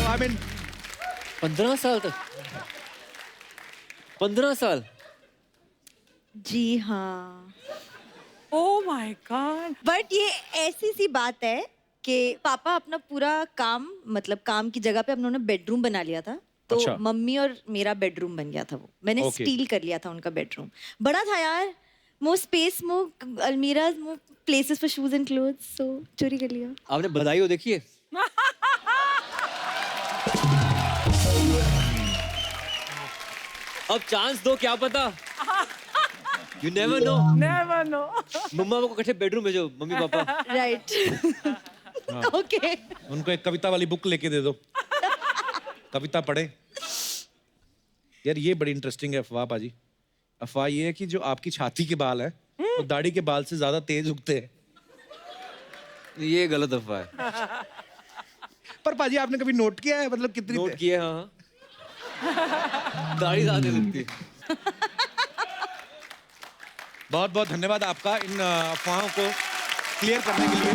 I mean, 15 साल तक? 15 साल? जी हाँ। Oh my God. बट ये ऐसी सी बात है कि पापा अपना पूरा काम, मतलब काम की जगह पे उन्होंने बेडरूम बना लिया था तो अच्छा। मम्मी और मेरा बेडरूम बन गया था वो, मैंने Okay. स्टील कर लिया था उनका बेडरूम। बड़ा था यार, मोर स्पेस, मोर अलमीरा, more places for shoes and clothes, so चोरी कर लिया। आपने बधाई हो देखी है? अब चांस दो, क्या पता। You never know. Never know. मम्मा को इकट्ठे बेडरूम भेजो, मम्मी पापा। Right okay. उनको एक कविता वाली बुक लेके दे दो, कविता पढ़े। यार ये बड़ी इंटरेस्टिंग है अफवाह पाजी। अफवाह ये है कि जो आपकी छाती के बाल हैं वो दाढ़ी के बाल से ज्यादा तेज उगते हैं। ये गलत अफवाह है। पर पाजी आपने कभी नोट किया है मतलब कितनी नोट किए, हाँ। दाढ़ी ज्यादा लगती है। बहुत बहुत धन्यवाद आपका इन अफवाहों को क्लियर करने के लिए।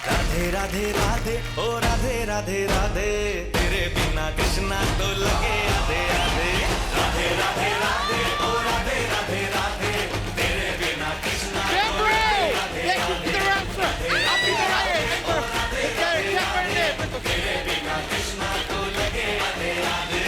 राधे राधे राधे ओ राधे राधे राधे, तेरे बिना कृष्णा तो लगे आधे आधे। राधे राधे राधे ओ राधे राधे राधे, तेरे बिना कृष्णा तो लगे आधे आधे। तेरे बिना कृष्णा तो लगे आधे आधे।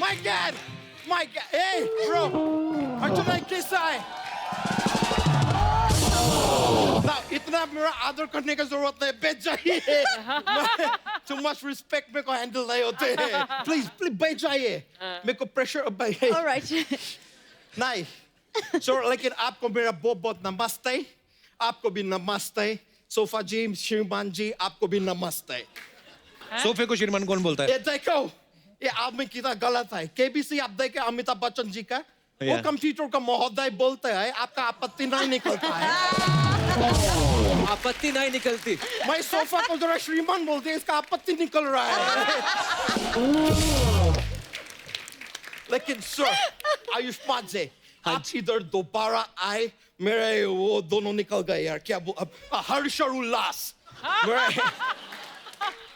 My God! My God! Hey, bro! Arjuna कैसा है? ना इतना मेरा आदर करने का जरूरत नहीं, बैठ जाइए। Too much respect मेरे को हैंडल नहीं होते हैं। Please, please बैठ जाइए। मेरे को प्रेशर ऑलराइट। नहीं। So लेकिन आपको मेरा बहुत बहुत नमस्ते, आपको भी नमस्ते, सोफा जी, श्रीमान जी, आपको भी नमस्ते। सोफे को श्रीमान कौन बोलता है? ये देखो, ये आदमी कितना गलत है। केबीसी आप देखे अमिताभ बच्चन जी का, वो Yeah. कंप्यूटर का महोदय बोलते हैं, आपका आपत्ति नहीं निकलता है। आपत्ति नहीं निकलती। मैं सोफा को जरा श्रीमान बोलते हैं, इसका आपत्ति निकल रहा है। लेकिन सर आयुष्मान जी, आप इधर दोबारा आए, मेरे वो दोनों निकल गए यार। क्या हर्ष और उल्लास, मेरे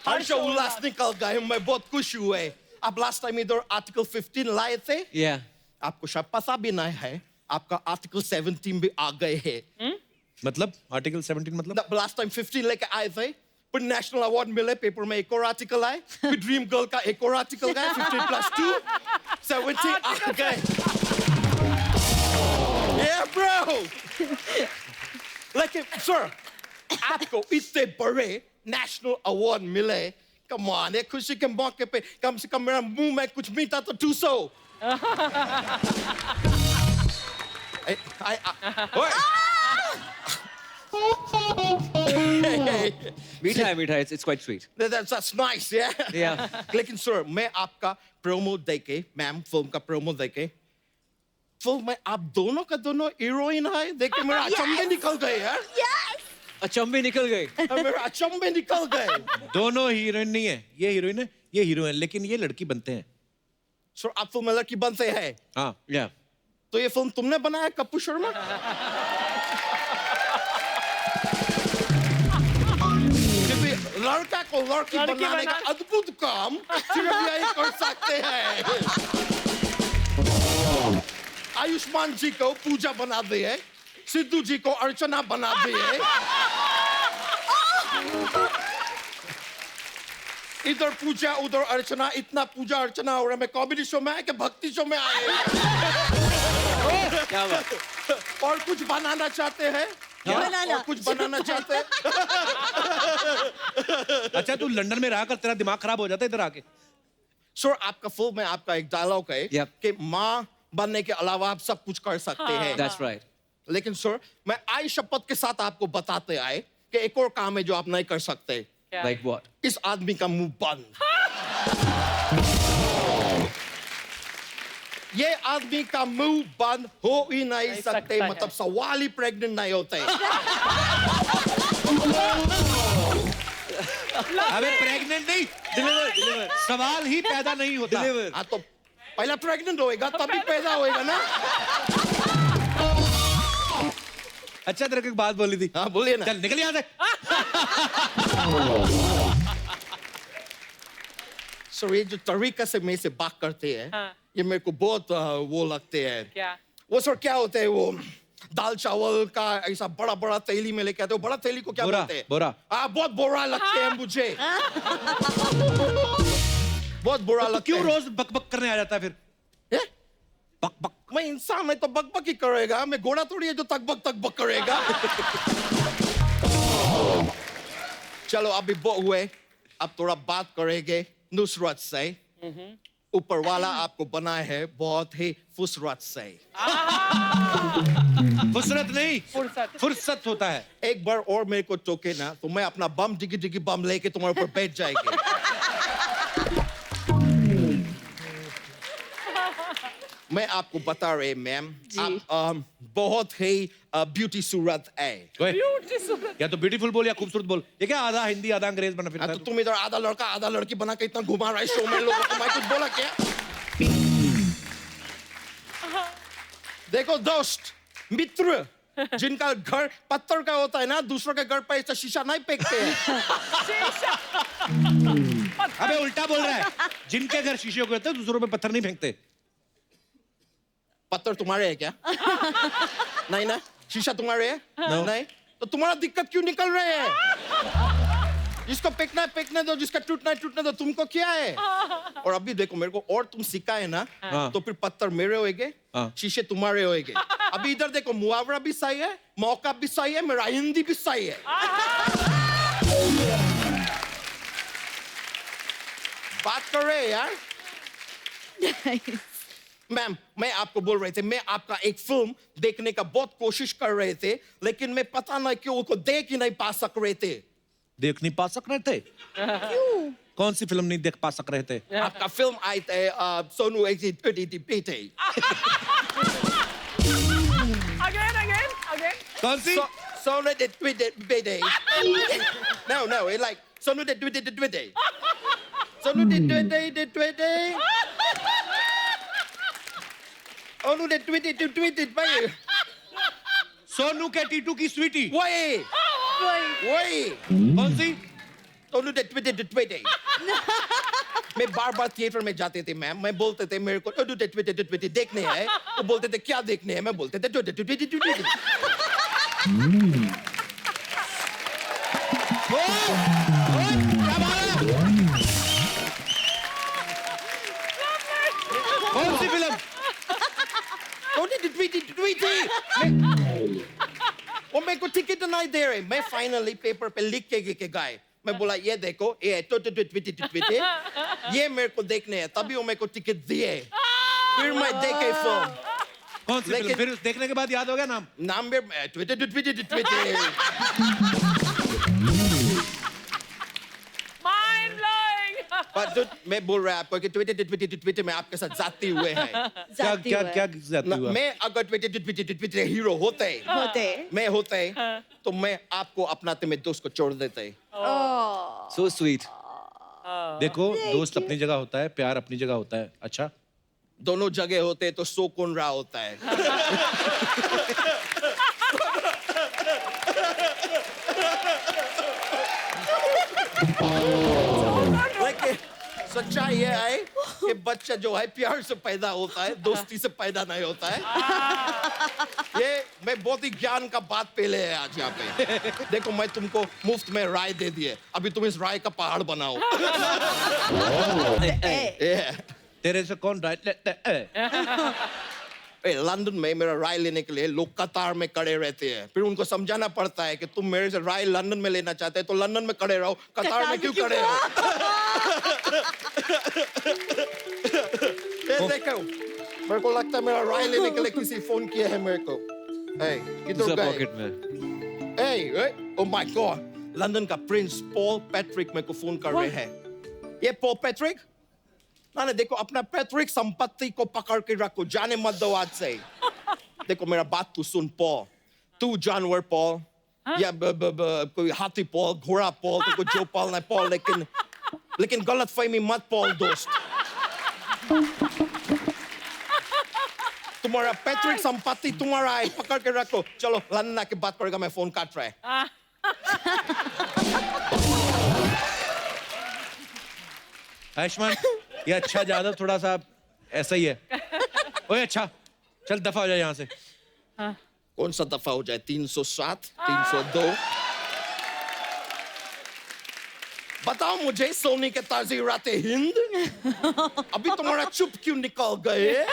हर्ष और उल्लास निकल गए। मैं बहुत खुश हुए। आप लास्ट टाइम इधर आर्टिकल 15 लाए थे, Yeah. आपको शायद पता भी नहीं है, आपका आर्टिकल 17 भी आ गए हैं। मतलब आर्टिकल 17 मतलब? लास्ट टाइम 15 लेके आए थे, फिर नेशनल अवार्ड मिले, पेपर में एक और आर्टिकल आए, फिर ड्रीम गर्ल का एक और आर्टिकल गया, 15+2 17 आ गए। Yeah, bro! लेकिन सर, आपको इतने बड़े नेशनल अवार्ड मिले, कम ऑन, ये खुशी के मौके पे कम से कम मेरा मुंह में कुछ मीठा तो टूसो। मीठा है, it's quite sweet. That's nice, yeah? Yeah. लेकिन सर, मैं आपका प्रोमो देके, मैम फिल्म का प्रोमो देके, फिल्म में आप दोनों का दोनों हीरोइन है, देख के मेरा अचंभे निकल गए यार। अचंभे निकल गए। मेरा अचंभे निकल गए। दोनों हीरोइन नहीं है, ये हीरोइन है, ये हीरो है, लेकिन ये लड़की बनते हैं। सर, आप फिल्म में लड़की बनते हैं, हाँ, Yeah. तो ये फिल्म तुमने बनाया कपूर शर्मा? क्योंकि लड़का को लड़की बनाने का अद्भुत काम सिर्फ यही कर सकते हैं। आयुष्मान जी को पूजा बना दिए, सिद्धू जी को अर्चना बना दिए, इधर पूजा उधर अर्चना, इतना पूजा अर्चना हो रहा है। मैं कॉमेडी शो में आए कि भक्ति शो में आए? क्या बात? और कुछ बनाना चाहते हैं? बनाना। और कुछ बनाना चाहते हैं? अच्छा तू लंदन में रहा कर, तेरा दिमाग खराब हो जाता है इधर आके। सर, आपका फिल्म में आपका एक डायलॉग है Yep. कि माँ बनने के अलावा आप सब कुछ कर सकते हैं। That's right. लेकिन सर, मैं आई शपथ के साथ आपको बताते आए कि एक और काम है जो आप नहीं कर सकते। Like what? इस आदमी का मुंह बंद। ये आदमी का मुंह बंद हो ही नहीं सकते, सकता है। मतलब सवाल ही प्रेग्नेंट नहीं होते। अबे प्रेग्नेंट नहीं, Deliver. सवाल ही पैदा नहीं होता। Deliver. हाँ, तो पहला प्रेग्नेंट होएगा तभी पैदा होएगा ना। अच्छा तेरे को एक बात बोली थी। हाँ, बोलिए ना। चल निकल यहाँ से। सर ये जो तरीका से मेरे से बात करते हैं हाँ। ये मेरे को बहुत वो लगते हैं क्या? वो सर क्या होते हैं वो दाल चावल का ऐसा बड़ा बड़ा थैली में लेके आते हो बड़ा थैली को क्या बोरा, बोलते हैं बोरा। बहुत बुरा लगते हैं मुझे बहुत बुरा तो लगता क्यों है रोज बकबक करने आ जाता है फिर? हैं? बक बक। मैं इंसान है तो बकबक ही करेगा मैं घोड़ा थोड़ी है जो तकबक करेगा चलो अभी बहुत हुए अब थोड़ा बात करेंगे नुसरत से ऊपर वाला आपको बनाए है बहुत ही फुसरत से फुसरत नहीं, फुर्सत। फुर्सत होता है। एक बार और मेरे को टोके ना तो मैं अपना बम डिगी डिगी बम लेके तुम्हारे ऊपर बैठ जाएगी मैं आपको बता रहे मैम आप बहुत ही ब्यूटी सूरत है ओए, Beautiful. या तो ब्यूटीफुल बोल या खूबसूरत बोल। ये क्या आधा हिंदी आधा अंग्रेज बना फिरता तो है तू? तुम इधर आधा लड़का आधा लड़की बना के इतना घुमा रहा है शो में लोगों को मैं कुछ बोला क्या देखो दोस्त मित्र जिनका घर पत्थर का होता है ना दूसरों के घर पर ऐसा शीशा नहीं फेंकते हैं अबे उल्टा बोल रहा है। जिनके घर शीशे के होते हैं दूसरों पे पत्थर नहीं फेंकते। पत्थर तुम्हारे है क्या नहीं ना शीशा तुम्हारे है नहीं तो तुम्हारा दिक्कत क्यों निकल रहे हैं जिसको फेंकना दो जिसका टूटना दो तुमको क्या है और अभी देखो मेरे को और तुम सिखाए ना हाँ। तो फिर पत्थर मेरे होएंगे हाँ। शीशे तुम्हारे होएंगे अभी इधर देखो मुहावरा भी सही है मौका भी सही है मेरा हिंदी भी सही है बात कर रहे हैं यार मैम मैं आपको बोल रहे थे मैं आपका एक फिल्म देखने का बहुत कोशिश कर रहे थे लेकिन मैं पता नहीं क्यों उसको देख ही नहीं पा सक रहे थे देख नहीं पा सक रहे थे? क्यों? कौन सी फिल्म नहीं देख पा सक रहे थे? आपका फिल्म आई थे सोनू बेटे Again. कौन सी? सोनू बेटे no it's like सोनू बेटे सोनू बेटे सोनू बेटे भाई सोनू के टीटू की स्वीटी। वही कौन सी? सोनू बेटे मैं बार थिएटर में जाते थे मैम मैं बोलते थे मेरे को देखने हैं वो बोलते थे क्या देखने हैं मैं बोलते थे कौन सी फिल्म? वो मेरे को टिकट नहीं दे रहे मैं फाइनली पेपर पे लिख के गए मैं बोला ये देखो ये ये मेरे को देखने हैं तभी वो मेरे को टिकट दिए फिर मैं देखे फिल्म कौन सी फिल्म? लेकिन- फिर देखने के बाद याद हो गया नाम? नाम मेरे Mind blowing. पर मैं बोल रहा आपको कि ट्विटर में आपके साथ जाती हुए हैं क्या जाती क्या हुआ है। क्या जाती हुआ? मैं अगर ट्विटर हीरो होते मैं होते तो मैं आपको अपनाते में दोस्त को छोड़ देते सो स्वीट। देखो दोस्त अपनी जगह होता है, प्यार अपनी जगह होता है। अच्छा दोनों जगह होते तो सो कौन रहा होता है लेकिन सच्चाई ये है कि बच्चा जो है प्यार से पैदा होता है दोस्ती से पैदा नहीं होता है ये मैं बहुत ही ज्ञान का बात पहले है आज यहाँ पे देखो मैं तुमको मुफ्त में राय दे दिए अभी तुम इस राय का पहाड़ बनाओ Yeah. तेरे से कौन राइट? लंदन में मेरा राय लेने के लिए लोग कतार में खड़े रहते हैं फिर उनको समझाना पड़ता है कि तुम मेरे से राय लंदन में लेना चाहते हैं तो लंदन में खड़े रहो कतार में क्यों खड़े हो ये देखो मेरे को लगता है मेरा राय लेने के लिए किसी फोन किया है मेरे को किधर दूसरा गए पॉकेट में। ओह माय गॉड लंदन का प्रिंस पॉल पैट्रिक मेरे को फोन कर रहे हैं ये पॉल पैट्रिक ना देखो अपना पैट्रिक संपत्ति को पकड़ के रखो जाने मत दो आज से देखो मेरा बात तू सुन पॉल तू जानवर पॉल या कोई हाथी पॉल घोड़ा पॉल तो जो पालना है पॉल लेकिन गलत फहमी मत पॉल दोस्त तुम्हारा पैट्रिक संपत्ति तुम्हारा है पकड़ के रखो चलो लंदन के बात करेगा मैं फोन काट रहा है आयुष्मान, ये अच्छा ज्यादा थोड़ा सा ऐसा ही है। ओए अच्छा, चल दफा हो जाए यहाँ से। कौन सा दफा हो जाए? 307, 302? बताओ मुझे, सोनी के ताजी रातें हिंद, अभी तुम्हारा चुप क्यों निकल गए?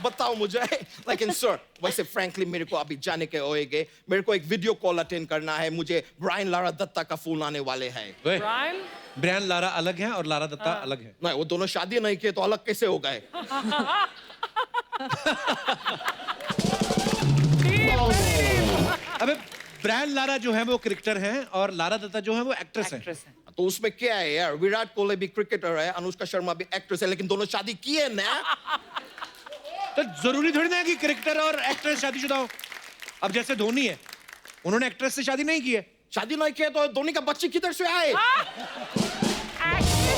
बताओ मुझे। लेकिन सर, वैसे फ्रैंकली मेरे को अभी जाने के होएगे, मेरे को एक वीडियो कॉल अटेंड करना है, मुझे ब्रायन लारा दत्ता का फोन आने वाले हैं। ओए, Brian? ब्रायन लारा अलग है और लारा दत्ता अलग है। नहीं, वो दोनों शादी नहीं किए तो अलग कैसे हो गए? अबे ब्रायन लारा जो है वो क्रिकेटर हैं और लारा दत्ता जो है वो एक्ट्रेस हैं। तो उसमें क्या है यार? विराट कोहली भी क्रिकेटर है, अनुष्का शर्मा भी एक्ट्रेस है, लेकिन दोनों शादी किए ना। तो जरूरी थोड़ी ना है कि क्रिकेटर और एक्ट्रेस शादीशुदा हो। अब जैसे धोनी है, उन्होंने एक्ट्रेस से शादी नहीं की है। शादी नहीं किए तो धोनी का बच्चे किधर से आए?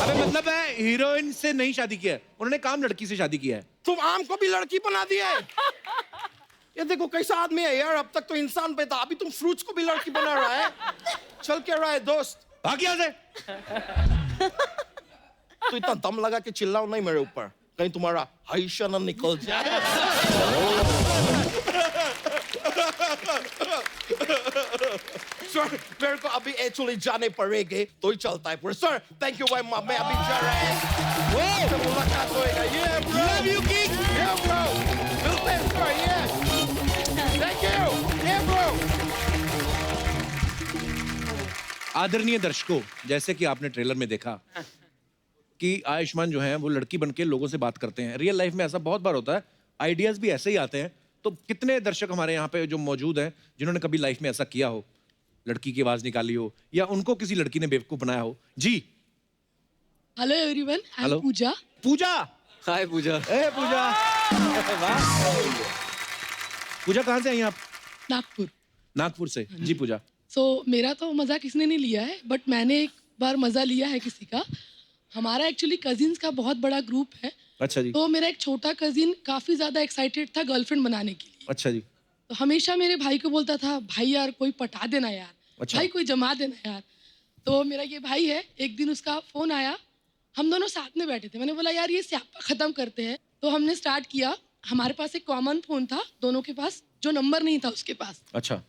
अबे मतलब है हीरोइन से नहीं शादी किया है, उन्होंने काम लड़की से शादी किया है। तुम आम को भी लड़की बना दिया है। ये देखो कैसा आदमी है यार, अब तक तो इंसान पे था, अभी तुम फ्रूट्स को भी लड़की बना रहा है। चल क्या रहा है दोस्त? भाग यहाँ से। तो इतना दम लगा के चिल्लाओ नहीं मेरे ऊपर, कहीं तुम्हारा हाइशा न निकल जाए। सर, मेरे को अभी एक्चुअली जाने पड़ेंगे तो ही चलता है पूरा। सर, थैंक यू भाई, मैं अभी जा रहा है। वो मुलाकात होएगा। ये ब्रो, लव यू किंग। ये ब्रो, मिलते हैं सर। ये थैंक यू। ये ब्रो। आदरणीय दर्शकों, जैसे कि आपने ट्रेलर में देखा कि आयुष्मान जो है वो लड़की बनके लोगों से बात करते हैं। रियल लाइफ में ऐसा बहुत बार होता है, आइडियाज भी ऐसे ही आते हैं। तो कितने दर्शक हमारे यहाँ पे जो मौजूद हैं जिन्होंने कभी लाइफ में ऐसा किया हो, लड़की की आवाज निकाली हो या उनको किसी लड़की ने बेवकूफ बनाया हो? जी हेलो एवरीवन, आई हेलो। एम पूजा। पूजा। हाय पूजा। ए पूजा। वाह। पूजा कहाँ से आई आप? नागपुर। नागपुर से। जी पूजा। मेरा तो मज़ा किसने नहीं लिया है, बट मैंने एक बार मज़ा लिया है किसी का। हमारा एक्चुअली कजिन्स का बहुत बड़ा ग्रुप है। अच्छा जी। तो मेरा एक छोटा कजिन काफ़ी ज़्यादा एक्साइटेड था गर्लफ्रेंड बनाने के लिए। अच्छा जी। तो हमेशा मेरे भाई को बोलता था, भाई यार कोई पटा देना यार, अच्छा। भाई कोई जमा देना यार। तो मेरा ये भाई है, एक दिन उसका फ़ोन आया, हम दोनों साथ में बैठे थे। मैंने बोला यार ये स्यापा ख़त्म करते हैं। तो हमने स्टार्ट किया। हमारे पास एक कॉमन फ़ोन था दोनों के पास, जो नंबर नहीं था उसके पास। अच्छा।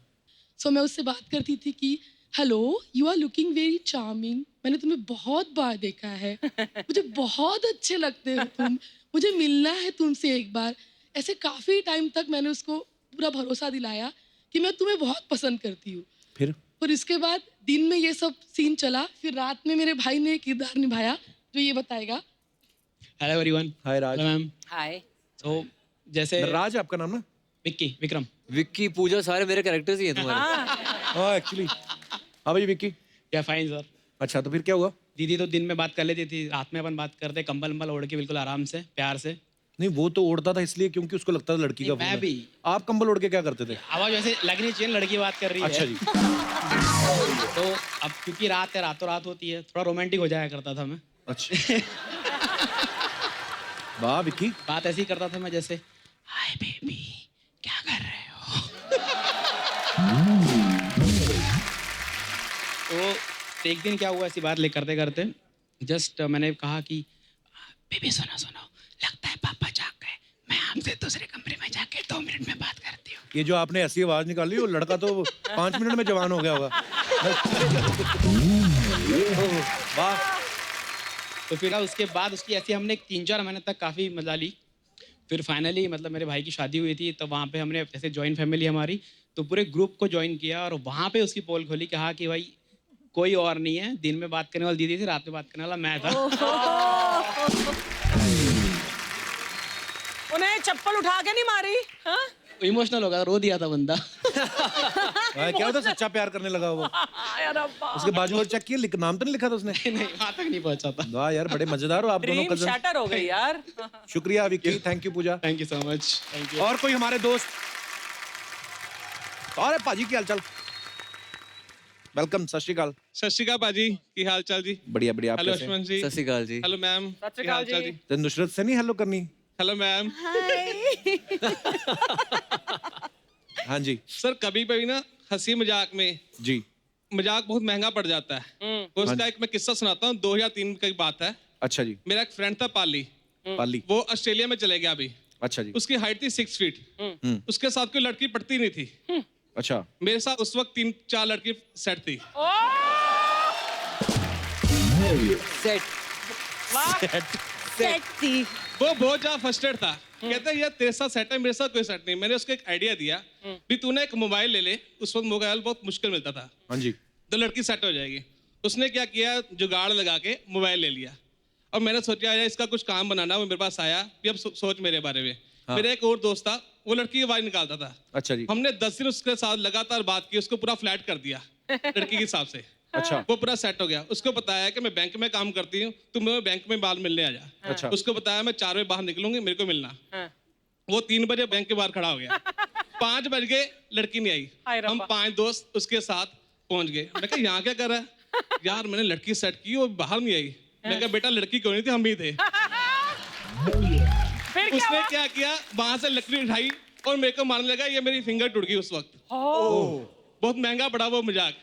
मैं उससे बात करती थी कि hello, you are looking very charming, मैंने तुम्हें बहुत बार देखा है, मुझे बहुत अच्छे लगते हो तुम, मुझे मिलना है तुमसे एक बार। ऐसे काफ़ी टाइम तक मैंने उसको पूरा भरोसा दिलाया कि मैं तुम्हें बहुत पसंद करती हूँ। फिर? और इसके बाद दिन में ये सब सीन चला, फिर रात में मेरे भाई ने किरदार निभाया जो ये बताएगा। Hello everyone. Hi Raj. Hello ma'am. Hi. तो जैसे राज आपका नाम ना? विक्रम। विक्की, पूजा, सारे मेरे कैरेक्टर्स ही हैं तुम्हारे। हाँ एक्चुअली। हाँ भाई विक्की। या फाइन सर। अच्छा तो फिर क्या हुआ? दीदी तो दिन में बात कर लेती थी, रात में अपन बात करते, कंबल वंबल ओढ़ के बिल्कुल आराम से, प्यार से। नहीं वो तो ओढ़ता था इसलिए क्योंकि उसको लगता था लड़की का मैं फोन है। भी। आप कंबल ओढ़ के क्या करते थे? आवाज वैसे लगनी चाहिए, लड़की बात कर रही है। अच्छा जी। तो अब क्योंकि रात है, रातों रात होती है, थोड़ा रोमांटिक हो जाया करता था मैं। अच्छा। वाह विक्की। बात ऐसी करता था मैं जैसे, हाय बेबी क्या कर रहे हो। तो एक दिन क्या हुआ, ऐसी बात ले करते करते जस्ट मैंने कहा कि बेबी सुनो सुनो, लगता है पापा जाग गए, मैं आपसे दूसरे कमरे में जाके 2 मिनट में बात करती हूँ। ये जो आपने ऐसी आवाज निकाली वो लड़का तो 5 मिनट में जवान हो गया होगा। वाह। तो फिर उसके बाद उसकी ऐसी हमने 3-4 महीने तक काफ़ी मजा ली। फिर फाइनली मतलब मेरे भाई की शादी हुई थी, तो वहाँ पे हमने जैसे जॉइंट फैमिली हमारी, तो पूरे ग्रुप को ज्वाइन किया और वहाँ पे उसकी पोल खोली, कहा कि भाई कोई और नहीं है, दिन में बात करने वाली दीदी थी, रात में बात करने वाला मैं था। उन्हें चप्पल उठा के नहीं मारी? हाँ? इमोशनल हो गया, रो दिया था बंदा। भाई क्या होता सच्चा प्यार करने लगा वो। यार अब्बा। उसके बाजू और चेक किया, नाम तो नहीं लिखा था उसने? नहीं वहाँ तक नहीं पहुँचा था। वाह यार बड़े मजेदार हो आप दोनों ड्रीम कजन। शैटर हो गई यार। शुक्रिया Vicky, thank you Pooja. Thank you so much. Thank you. और कोई हमारे दोस्त? अरे पाजी की हालचाल? वेलकम, सत श्री अकाल। सत श्री अकाल पाजी, की हाल चाल जी? बढ़िया बढ़िया। आप हेलो कैसे हैं? अश्वन जी। सत श्री अकाल जी। हेलो मैम, सत श्री की हाल अकाल चाल जी। जी? तो नुसरत से नहीं हेलो करनी? Hello ma'am. हाँ जी। सर कभी भी ना हंसी मजाक में जी। मजाक बहुत महंगा पड़ जाता है। उसका एक मैं किस्सा सुनाता हूँ, 2003 की बात है। अच्छा जी। मेरा एक फ्रेंड था पाली, पाली। वो ऑस्ट्रेलिया में चले गया अभी। अच्छा जी। उसकी हाइट थी 6 फीट। उसके साथ कोई लड़की पटती नहीं थी। अच्छा। मेरे साथ उस वक्त 3-4 लड़की सेट थी। सेट सेट थी। वो बहुत ज्यादा फ्रस्ट्रेट था। कहता है यार तेरे साथ सेट है, मेरे साथ कोई सेट नहीं। मैंने उसको एक आइडिया दिया भी तूने एक मोबाइल ले ले। उस वक्त मोबाइल बहुत मुश्किल मिलता था। हाँ जी। तो लड़की सेट हो जाएगी। उसने क्या किया, जुगाड़ लगा के मोबाइल ले लिया। और मैंने सोचा यार इसका कुछ काम बनाना। वो मेरे पास आया कि अब सोच मेरे बारे में। हाँ। मेरा एक और दोस्त था, वो लड़की की आवाज निकालता था। अच्छा जी। हमने 10 दिन उसके साथ लगातार बात की, उसको पूरा फ्लैट कर दिया लड़की के हिसाब से। अच्छा। वो पूरा सेट हो गया। उसको बताया कि मैं बैंक में काम करती हूँ, तुम मेरे बैंक में बाल मिलने आ जा। अच्छा। उसको बताया मैं 4 बजे बाहर निकलूंगी, मेरे को मिलना। वो 3 बजे बैंक के बाहर खड़ा हो गया। 5 बज गए, लड़की नहीं हाय आई। हम रब्बा। 5 दोस्त उसके साथ पहुंच गए। मैं कहा यहाँ क्या कर रहा है? यार मैंने लड़की सेट की, वो बाहर नहीं आई। मैं कहा बेटा लड़की क्यों नहीं थी, हम ही थे। फिर क्या उसने हुआ? क्या किया, वहां से लकड़ी उठाई और मेरे को मारने लगा। ये मेरी फिंगर टूट गई उस वक्त। बहुत महंगा पड़ा वो मजाक।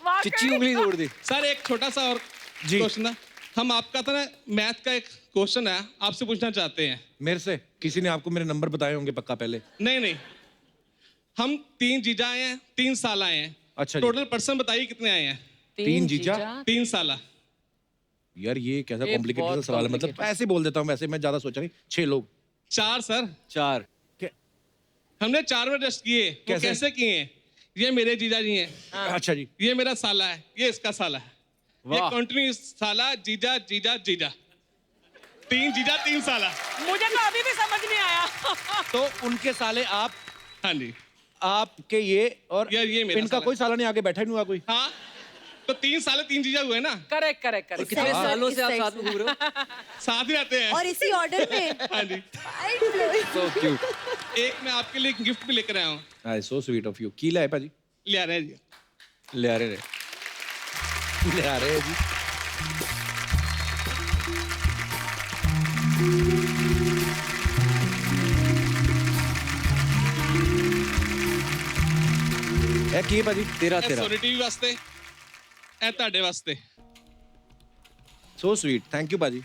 वाकई? चिच्ची उंगली तोड़ दी। सर एक छोटा सा और जी। क्वेश्चन था। हम आपका था ना मैथ का एक क्वेश्चन है, आपसे पूछना चाहते हैं। मेरे से किसी ने आपको मेरे नंबर बताए होंगे पक्का पहले। नहीं नहीं, हम 3 जीजा आए हैं, 3 साल आए हैं। अच्छा जी। टोटल पर्सन बताइए कितने आए हैं? 3 जीजा। 3 साल। यार ये कैसा ये कॉम्प्लिकेटेड बहुत सवाल है। मतलब complicated। ऐसे बोल देता हूँ, वैसे मैं ज्यादा सोचा नहीं। 6 लोग। 4 सर। 4। हमने 4 में टेस्ट किए। वो कैसे? कैसे किए हैं? ये मेरे जीजा जी हैं, अच्छा जी। ये मेरा साला है, ये इसका साला है। ये वाह। कंटिन्यू साला जीजा जीजा जीजा। 3 जीजा 3 साला। मुझे तो अभी भी समझ नहीं आया। तो उनके साले आप, हाँ जी। आपके ये और यार ये मेरा इनका साला। कोई साला नहीं, आगे बैठा ही नहीं हुआ कोई। हाँ तो 3 साले 3 जीजा हुए ना, करेक्ट करेक्ट करेक्ट। कितने हाँ। सालों से आप इस साथ साइड में घूम रहे हो? साथ ही रहते हैं। और इसी ऑर्डर में। हाँ जी। So cute। एक मैं आपके लिए गिफ्ट भी लेकर आया हूँ। हाय सो स्वीट ऑफ यू। कीला है पाजी। ले आ रहे हैं जी। ले आ रहे ले आ रहे हैं जी। ਕੀ ਭਾਜੀ तेरा ਇਹ तेरा। ਸੋਨੀ ਟੀਵੀ ਵਾਸਤੇ, ਇਹ ਤੁਹਾਡੇ ਵਾਸਤੇ। So sweet. थैंक यू पाजी।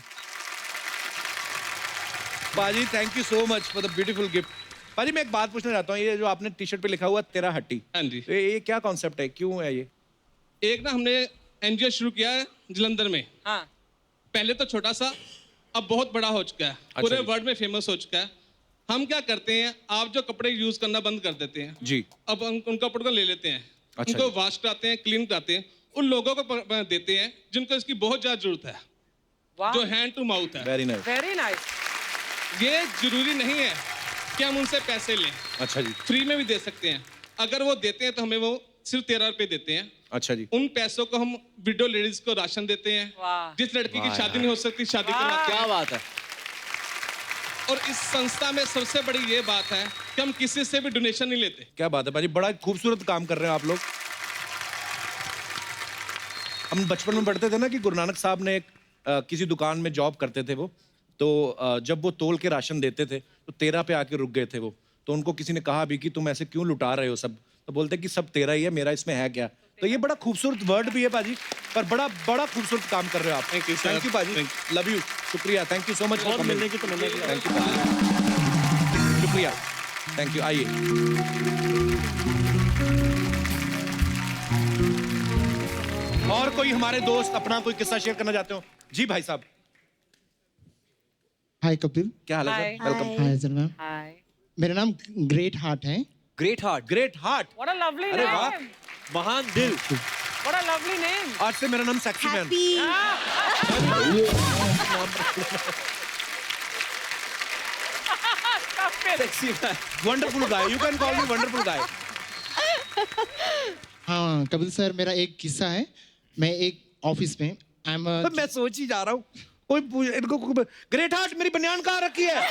पाजी thank you so much for the beautiful gift. पाजी मैं एक बात पूछना चाहता हूँ, ये जो आपने टी शर्ट पे लिखा हुआ तेरा हट्टी, हाँ जी। तो ये क्या कॉन्सेप्ट है, क्यों है ये? एक ना हमने एनजीओ शुरू किया है जलंधर में। हाँ। पहले तो छोटा सा, अब बहुत बड़ा हो चुका है। पूरे जी। वर्ल्ड में फेमस हो चुका है। हम क्या करते हैं, आप जो कपड़े यूज करना बंद कर देते हैं, जी। अब उन कपड़ों को ले लेते हैं, अच्छा उनको जी। वॉश कराते हैं, क्लीन कराते हैं, उन लोगों को देते हैं जिनको इसकी बहुत ज्यादा जरूरत है, वाह। जो हैंड टू माउथ है। Very nice. Very nice. ये जरूरी नहीं है कि हम उनसे पैसे लें, अच्छा जी। फ्री में भी दे सकते हैं। अगर वो देते हैं तो हमें वो सिर्फ 13 रुपए देते हैं। अच्छा जी। उन पैसों को हम विडो लेडीज को राशन देते हैं। वाह। जिस लड़की की शादी नहीं हो सकती, शादी करवाते क्या हैं। बात है। और इस संस्था में सबसे बड़ी ये बात है कि हम किसी से भी डोनेशन नहीं लेते। क्या बात है पाजी, बड़ा खूबसूरत काम कर रहे हैं आप लोग। हम बचपन में पढ़ते थे ना कि गुरु नानक साहब ने एक किसी दुकान में जॉब करते थे वो, तो जब वो तोल के राशन देते थे तो 13 पे आके रुक गए थे वो। तो उनको किसी ने कहा भी कि तुम ऐसे क्यों लुटा रहे हो सब, तो बोलते कि सब तेरा ही है, मेरा इसमें है क्या। तो ये बड़ा खूबसूरत वर्ड भी है पाजी, पर बड़ा बड़ा खूबसूरत काम कर रहे हो आप। Thank you, sir. Thank you पाजी, Thank लव यू, शुक्रिया, थैंक यू सो मच। बहुत मिलने की तमन्ना की। थैंक यू पाजी, शुक्रिया, थैंक यू। आइए। और कोई हमारे दोस्त अपना कोई किस्सा शेयर करना चाहते हो? जी भाई साहब। हाय कपिल। क्या हाल है Hi. सर? वेलकम। हाय जनाब, हाय। मेरा नाम ग्रेट हार्ट है। Great heart. Great heart. What a lovely अरे वाह। नेम। महान दिल। What a lovely name. आज से मेरा नाम sexy man. Happy. Sexy man. Wonderful guy, you can call me wonderful guy. हाँ कपिल सर, मेरा एक किस्सा है। मैं एक ऑफिस में मैं सोच ही जा रहा हूँ, कोई इनको ग्रेट हार्ट मेरी बनियान कहाँ रखी है?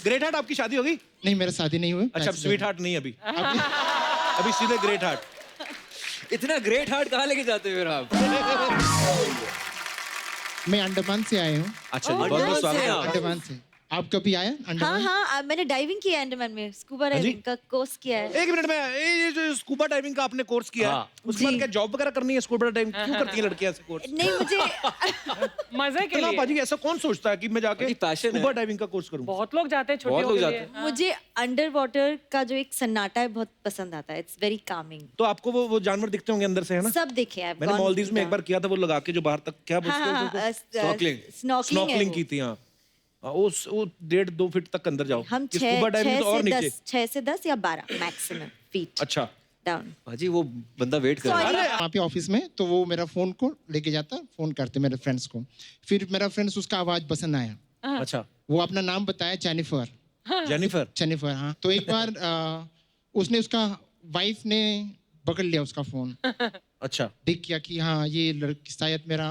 ग्रेट हार्ट आपकी शादी होगी? नहीं, मेरा शादी नहीं हुआ। अच्छा, स्वीट हार्ट नहीं अभी, अभी सीधे ग्रेट हार्ट। इतना ग्रेट हार्ट कहाँ लेके जाते हो फिर आप? मैं अंडमान से आया हूँ। अच्छा जी, बहुत बहुत स्वागत है। अंडमान से। आप कभी आया हाँ अंडमान? हाँ मैंने डाइविंग किया है अंडमान में, स्कूबा डाइविंग का कोर्स किया है। एक मिनट में, ये जो स्कूबा डाइविंग का आपने कोर्स किया है, हाँ। उसके बाद जी। क्या जॉब वगैरह करनी है? स्कूबा डाइविंग क्यों करती है लड़कियां ऐसे कोर्स? नहीं मुझे मजे के इतना लिए पाजी ऐसा कौन सोचता है कि मैं जाके भाई, passion स्कूबा है। डाइविंग का कोर्स करूं? बहुत लोग जाते हैं बहुत छुट्टियों लोग के जाते लिए हैं। मुझे अंडर वाटर का जो एक सन्नाटा है बहुत पसंद आता है। It's very Kameng. तो आपको वो जानवर दिखते होंगे अंदर से, है ना? सब देखे हैं। मैंने मालदीव्स में एक बार किया था, वो लगा के जो बाहर तक क्या हाँ हाँ Snorkeling। स्नॉर्कलिंग की थी। हाँ, वो 1.5-2 फीट तक अंदर जाओ। हम ये स्कूबा डाइविंग तो और नीचे। 6 से 10 या 12 मैक्सिमम फीट अच्छा, डाउन। भाजी वो बंदा वेट कर रहा है। वहाँ पे ऑफिस में, तो वो मेरा फोन को लेके जाता, फोन करते मेरे फ्रेंड्स को। फिर मेरा फ्रेंड्स उसका आवाज पसंद आया, अच्छा। वो अपना नाम बताया, जेनिफर। जेनिफर। हाँ। तो एक बार उसने, उसका वाइफ ने पकड़ लिया उसका फोन, अच्छा, देख किया कि हाँ ये लड़की शायद मेरा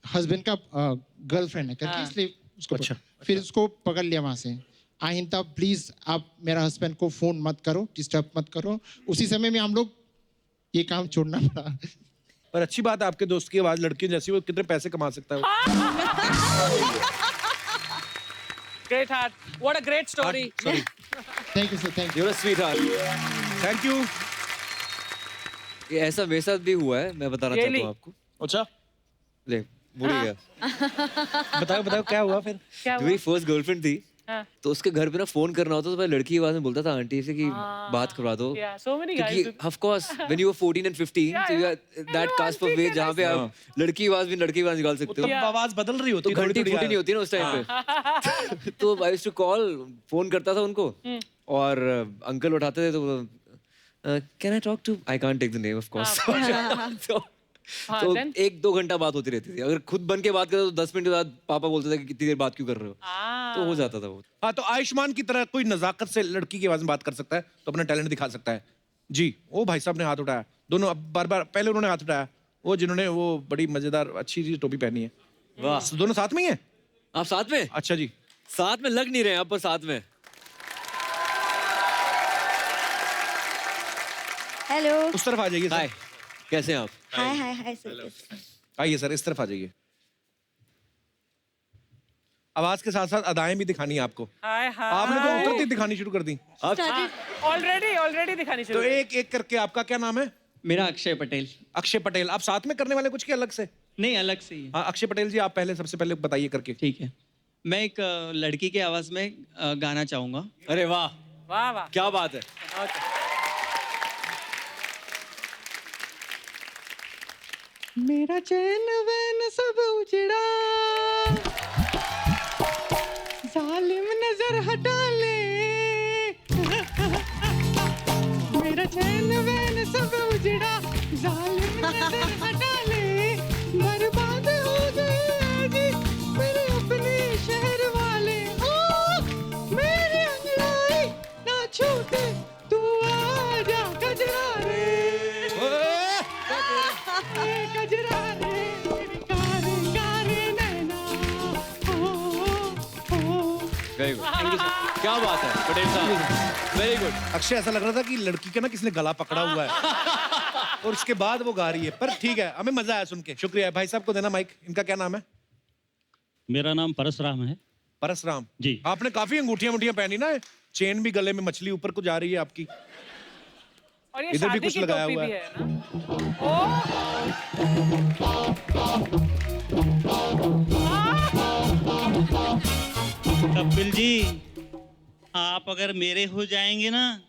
हस्बैंड का गर्लफ्रेंड है करके, इसलिए उसको अच्छा, फिर उसको पकड़ लिया वहां से। आइंदा प्लीज आप मेरा हस्बैंड को फोन मत करो, डिस्टर्ब मत करो। उसी समय में हम लोग ये काम छोड़ना पड़ा। पर अच्छी बात है आपके दोस्त की आवाज लड़की जैसी, वो कितने पैसे कमा सकता है वो। Great heart, what a great story. Sorry, thank you sir, thank you. You're a sweetheart। Thank you. ये ऐसा मेरे साथ भी हुआ है, मैं बताना चाहता हूँ आपको। अच्छा, ले भूल ही गया। बताओ क्या हुआ फिर? क्या जो मेरी फर्स्ट गर्लफ्रेंड थी, हाँ। तो उसके घर पे ना फोन करना होता तो मैं लड़की की आवाज में बोलता था आंटी से कि बात करवा दो। Yeah, so many guys क्योंकि do. Of course when you were 14 and 15 so you are that cusp of age जहाँ पे आप लड़की की आवाज भी लड़की की आवाज निकाल सकते तब हो। आवाज बदल रही होती तो है, घंटी थोड़ी-थोड़ी फूटी नहीं होती ना उस टाइम पे। तो I used to call, phone करता था उनको, और अंकल उठाते थे तो can I talk to, I can't take the name of course. तो then? 1-2 घंटा बात होती रहती थी। अगर खुद बन के बात करते तो 10 मिनट के बाद पापा बोलते थे कि कितनी देर बात क्यों कर रहे हो, तो हो जाता था वो। हाँ, तो आयुष्मान की तरह कोई नजाकत से लड़की की आवाज में बात कर सकता है तो अपना टैलेंट दिखा सकता है। जी, वो भाई साहब ने हाथ उठाया, दोनों अब बार-बार, पहले उन्होंने हाथ उठाया, वो जिन्होंने वो बड़ी मजेदार अच्छी सी टोपी पहनी है। वाह, दोनों साथ में ही हैं? आप साथ में? अच्छा जी, साथ में लग नहीं रहे आप, पर साथ में। हेलो। उस तरफ आ जाइए हाय, सर। कैसे हैं आप? हाय हाय हाय सर। आइए सर, इस तरफ आ जाइए। आवाज के साथ साथ अदाएं भी दिखानी है आपको। हाय आपने तो हाय। उतरती ही दिखानी शुरू कर दी। ऑलरेडी दिखानी तो शुरू। एक करके, आपका क्या नाम है? मेरा अक्षय पटेल। अक्षय पटेल। आप साथ में करने वाले कुछ के अलग से? नहीं, अलग से ही है। हाँ, अक्षय पटेल जी, आप पहले सबसे पहले बताइए करके। ठीक है, मैं एक लड़की के आवाज में गाना चाहूंगा। अरे वाह, वाह वाह। क्या बात है। Okay. मेरा चैन वैन सब उजड़ा, जालिम नजर हटा ले। मेरा चैन वैन सब उजड़ा, जालिम नजर हटा ले। बर्बाद हो गए जी मेरे अपने शहर वाले। मेरे अंगड़ाई ना छूटे, तू आ जा गजरा रे। गजरा रे मेरे कारे कारे नैना। वेरी गुड, क्या बात है पटेल साहब, वेरी गुड। अक्षय, ऐसा लग रहा था कि लड़की का ना किसी ने गला पकड़ा हुआ है और उसके बाद वो गा रही है, पर ठीक है, हमें मजा आया सुन के। शुक्रिया। भाई साहब को देना माइक। इनका क्या नाम है? मेरा नाम परसराम है। परसराम जी। आपने काफी अंगूठियां मुठियां पहनी ना, चेन भी गले में, मछली ऊपर को जा रही है आपकी। और ये इधर भी शादी कुछ की लगाया टोपी हुआ भी है। है ना। कपिल जी, आप अगर मेरे हो जाएंगे ना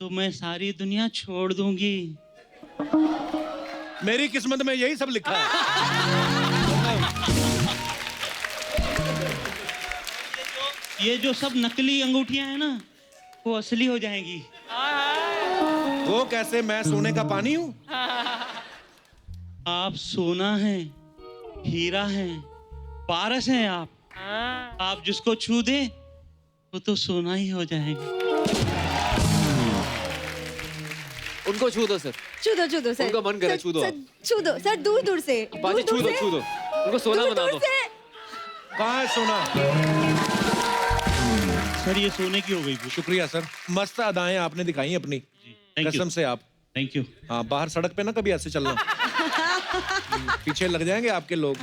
तो मैं सारी दुनिया छोड़ दूंगी। मेरी किस्मत में यही सब लिखा है। ये जो सब नकली अंगूठियां हैं ना, वो असली हो जाएंगी। वो कैसे? मैं सोने का पानी हूँ? आप सोना हैं, हीरा हैं, पारस हैं आप। आप जिसको छू दे वो तो सोना ही हो जाएगा। उनको छू दो सर, छू दो सर। उनका मन करे, छू दो आप। छू दो सर, दूर दूर से। बाजी छू दो, छू दो, उनको सोना दूर बना दूर दो। से। कहाँ है सोना? सर ये सोने की हो गई। शुक्रिया सर, मस्त अदाएं आपने दिखाई अपनी, थैंक कसम यू, से आप। Thank you. हाँ, बाहर सड़क पे ना कभी ऐसे चलना। पीछे लग जाएंगे आपके लोग।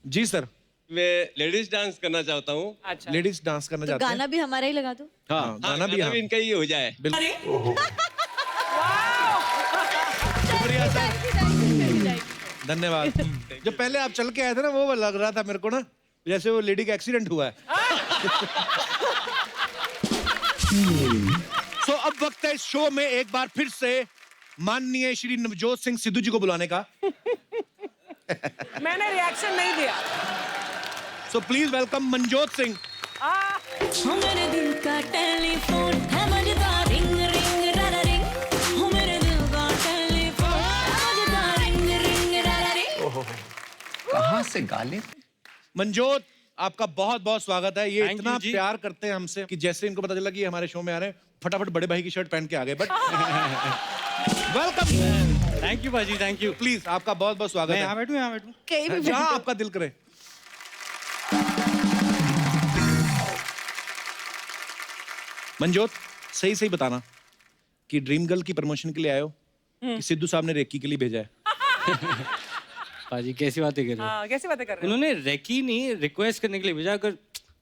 जी सर, मैं लेडीज डांस करना चाहता हूँ। अच्छा लेडीज डांस करना तो चाहते हैं? गाना भी हमारा ही लगा दो। हाँ, गाना भी हाँ। इनका ही हो जाए। शुक्रिया सर, धन्यवाद। जो पहले आप चल के आए थे ना, वो लग रहा था मेरे को ना जैसे वो लेडी का एक्सीडेंट हुआ है। सो अब वक्त है इस शो में एक बार फिर से माननीय श्री नवजोत सिंह सिद्धू जी को बुलाने का। मैंने रिएक्शन नहीं दिया। So please welcome Manjot Singh. मेरे दिल का टेलीफोन है मजेदार, रिंग रिंग रारा रिंग। हो मेरे दिल का टेलीफोन है मजेदार, रिंग रिंग रारा रिंग। कहाँ से गाले? मनजोत, आपका बहुत बहुत स्वागत है। ये Thank इतना you जी। प्यार करते हैं हमसे कि जैसे इनको पता चला कि ये हमारे शो में आ रहे हैं, फटाफट बड़े भाई की शर्ट पहन के आ गए। बट वेलकम, थैंक यू बाजी, थैंक यू। प्लीज आपका बहुत बहुत स्वागत मैं है। यहाँ बैठूँ, यहाँ बैठूँ। कहीं भी जहाँ आपका दिल करे। मनजोत, सही सही बताना कि ड्रीम गर्ल की प्रमोशन के लिए आए हो कि सिद्धू साहब ने रेकी के लिए भेजा है? बाजी कैसी बातें कर रहे हो? हाँ, कैसी बातें कर रहे हो? उन्होंने रेकी नहीं, रिक्वेस्ट करने के लिए भेजा। अगर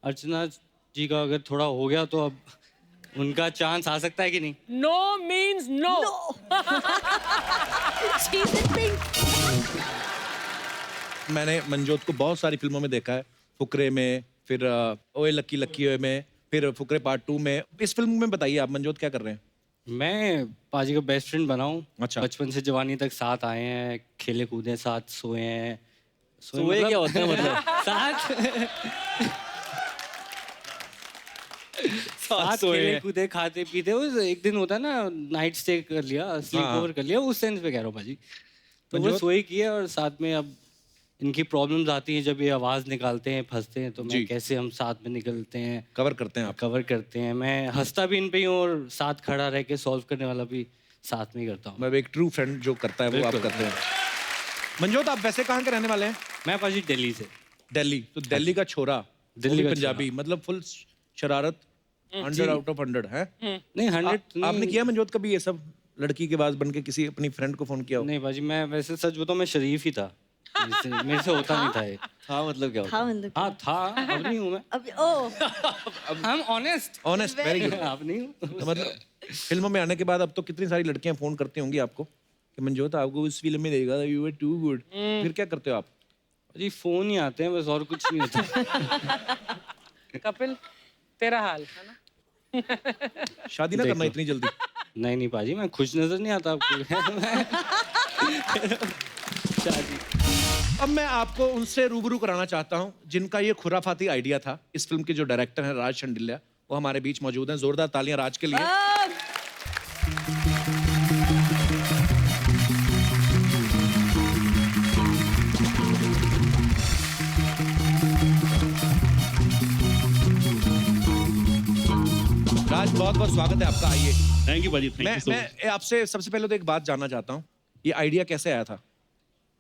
अर्चना जी का अगर थोड़ा हो गया तो अब उनका चांस आ सकता है कि नहीं? No means no. मैंने मनजोत को बहुत सारी फिल्मों में देखा है, फुकरे में, फिर ओए लक्की लक्की ओए में, फिर फुकरे पार्ट 2 में। इस फिल्म में बताइए आप मनजोत क्या कर रहे हैं? मैं पाजी का बेस्ट फ्रेंड बना हूँ। अच्छा। बचपन से जवानी तक साथ आए हैं, खेले कूदे साथ, सोए हैं। सोए क्या होता है मतलब? साथ सोए खेले हैं। कूदे, खाते पीते। उस एक दिन होता है ना, नाइट स्टे कर लिया, स्लीप हाँ। ओवर कर लिया, उस सेंस पे कह रहा हूँ पाजी। तो वो मंजोत? सोए किए और साथ में अब इनकी प्रॉब्लम्स आती हैं जब ये आवाज निकालते हैं, फंसते हैं, तो जी। मैं कैसे हम साथ में निकलते हैं, कवर करते हैं आप? कवर करते हैं। मैं हंसता भी इन पे ही हूँ और साथ खड़ा रह के सॉल्व करने वाला भी साथ में ही करता हूँ। मैं एक ट्रू फ्रेंड जो करता है वो आप बिल्कुल। करते हैं। मंजोत, आप वैसे कहाँ के रहने वाले हैं? मैं पाजी दिल्ली से। दिल्ली। तो दिल्ली का छोरा, दिल्ली वो भी का पंजाबी, मतलब फुल शरारत, 100 आउट ऑफ 100 है। नहीं 100 आपने किया मंजोत कभी ये सब? लड़की के बाद बन के किसी अपनी फ्रेंड को फोन किया हो? नहीं बाजी, मैं वैसे सच बताऊं मैं शरीफ ही था। मेरे से होता नहीं था ये। हाँ मतलब क्या होता हाँ मतलब हाँ था, अब नहीं हूँ मैं। अब ओ I'm honest। Honest, very good. अब नहीं हूँ। तो मतलब फिल्मों में आने के बाद अब तो कितनी सारी लड़कियां फोन करती होंगी आपको कि मंजोत आपको उस फिल्म में देगा, यू वर टू गुड। फिर क्या करते हो आप? जी फोन ही आते हैं बस, और कुछ नहीं होता। कपिल, तेरा हाल है ना? शादी ना करना देखो। इतनी जल्दी। नहीं नहीं पाजी, मैं खुश नजर नहीं आता आपको। शादी। अब मैं आपको उनसे रूबरू कराना चाहता हूं जिनका ये खुराफाती आइडिया था। इस फिल्म के जो डायरेक्टर हैं राज शंडिल्या, वो हमारे बीच मौजूद हैं। जोरदार तालियां राज के लिए। राज, बहुत बहुत स्वागत है आपका। आइए। थैंक यू बाजी, थैंक यू सो मच। मैं आपसे सबसे पहले तो एक बात जानना चाहता हूँ, ये आइडिया कैसे आया था?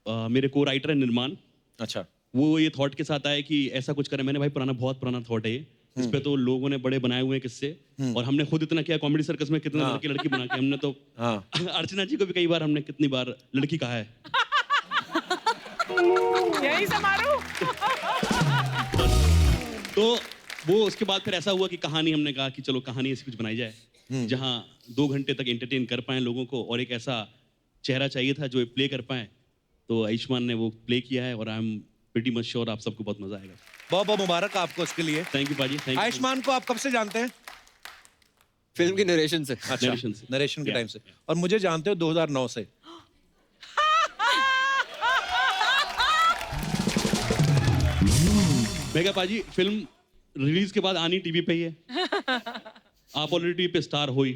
मेरे को राइटर है निर्माण, अच्छा। वो ये थॉट के साथ आया कि ऐसा कुछ करें। मैंने भाई बहुत पुराना थॉट है ये। इस पे तो लोगों ने बड़े बनाए हुए हैं किस्से, और हमने खुद इतना किया कॉमेडी सर्कस में, कितना हाँ। लड़की लड़की बना के हमने तो हाँ। अर्चना जी को भी कई बार हमने कितनी बार लड़की कहा है। यही से मारू। तो वो उसके बाद फिर ऐसा हुआ कि कहानी, हमने कहा कि चलो कहानी ऐसी कुछ बनाई जाए जहाँ 2 घंटे तक एंटरटेन कर पाए लोगों को, और एक ऐसा चेहरा चाहिए था जो प्ले कर पाए। तो आयुष्मान ने वो प्ले किया है, और I am pretty much sure आप सबको बहुत मजा आएगा। बहुत बहुत मुबारक आपको इसके लिए। थैंक यू पाजी, थैंक यू। आयुष्मान को आप कब से जानते हैं? फिल्म की नरेशन से। अच्छा, नरेशन से। नरेशन के Yeah. टाइम से। और मुझे जानते हो 2009 से। मैं क्या पाजी, फिल्म रिलीज के बाद आनी टीवी पे ही है। आप ऑलरेडी टीवी पे स्टार हो ही,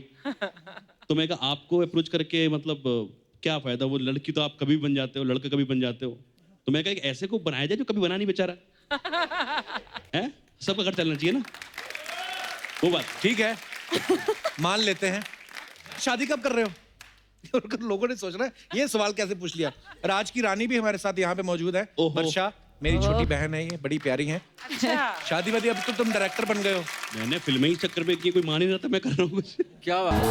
तो मैं कहा आपको अप्रोच करके मतलब क्या फायदा? वो लड़की तो आप कभी बन जाते हो, लड़का कभी बन जाते हो। तो मैं कहा एक ऐसे को बनाया जाए जो कभी बना नहीं बेचारा है। सबका घर चलना चाहिए ना, वो बात। ठीक है, मान लेते हैं। शादी कब कर रहे हो? और लोगों ने सोच रहा है ये सवाल कैसे पूछ लिया। राज की रानी भी हमारे साथ यहाँ पे मौजूद है, ओहो। वर्षा, मेरी छोटी बहन है, ये बड़ी प्यारी है। अच्छा। शादी वादी, अब तो तुम डायरेक्टर बन गए हो। मैंने फिल्में ही चक्कर में की, कोई मान ही नहीं रहा था मैं कर रहा हूँ कुछ। क्या बात?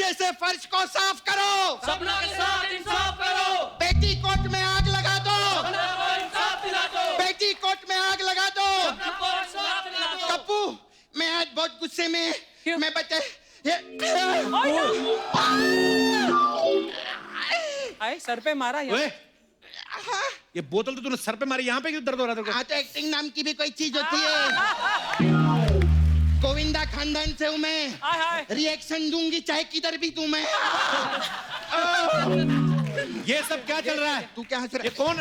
अच्छे से फर्श को साफ करो, सपना के साथ इंसाफ करो, पेटी कोट में आग लगा दो, सपना को इंसाफ दिला दो, पेटी कोट में आग लगा दो। सपना को इंसाफ दिला दो। कप्पू, मैं आज बहुत गुस्से में, मैं बता आए सर पे मारा ओए, ये बोतल तो तूने सर पे मारी, यहाँ पे क्यों दर्द हो रहा था? हाँ तो एक्टिंग नाम की भी कोई चीज होती है। गोविंदा खानदान से हूँ मैं, रिएक्शन दूंगी चाहे किधर भी तू मैं। ये सब क्या चल रहा है? तू क्या हंस रहा है? ये कौन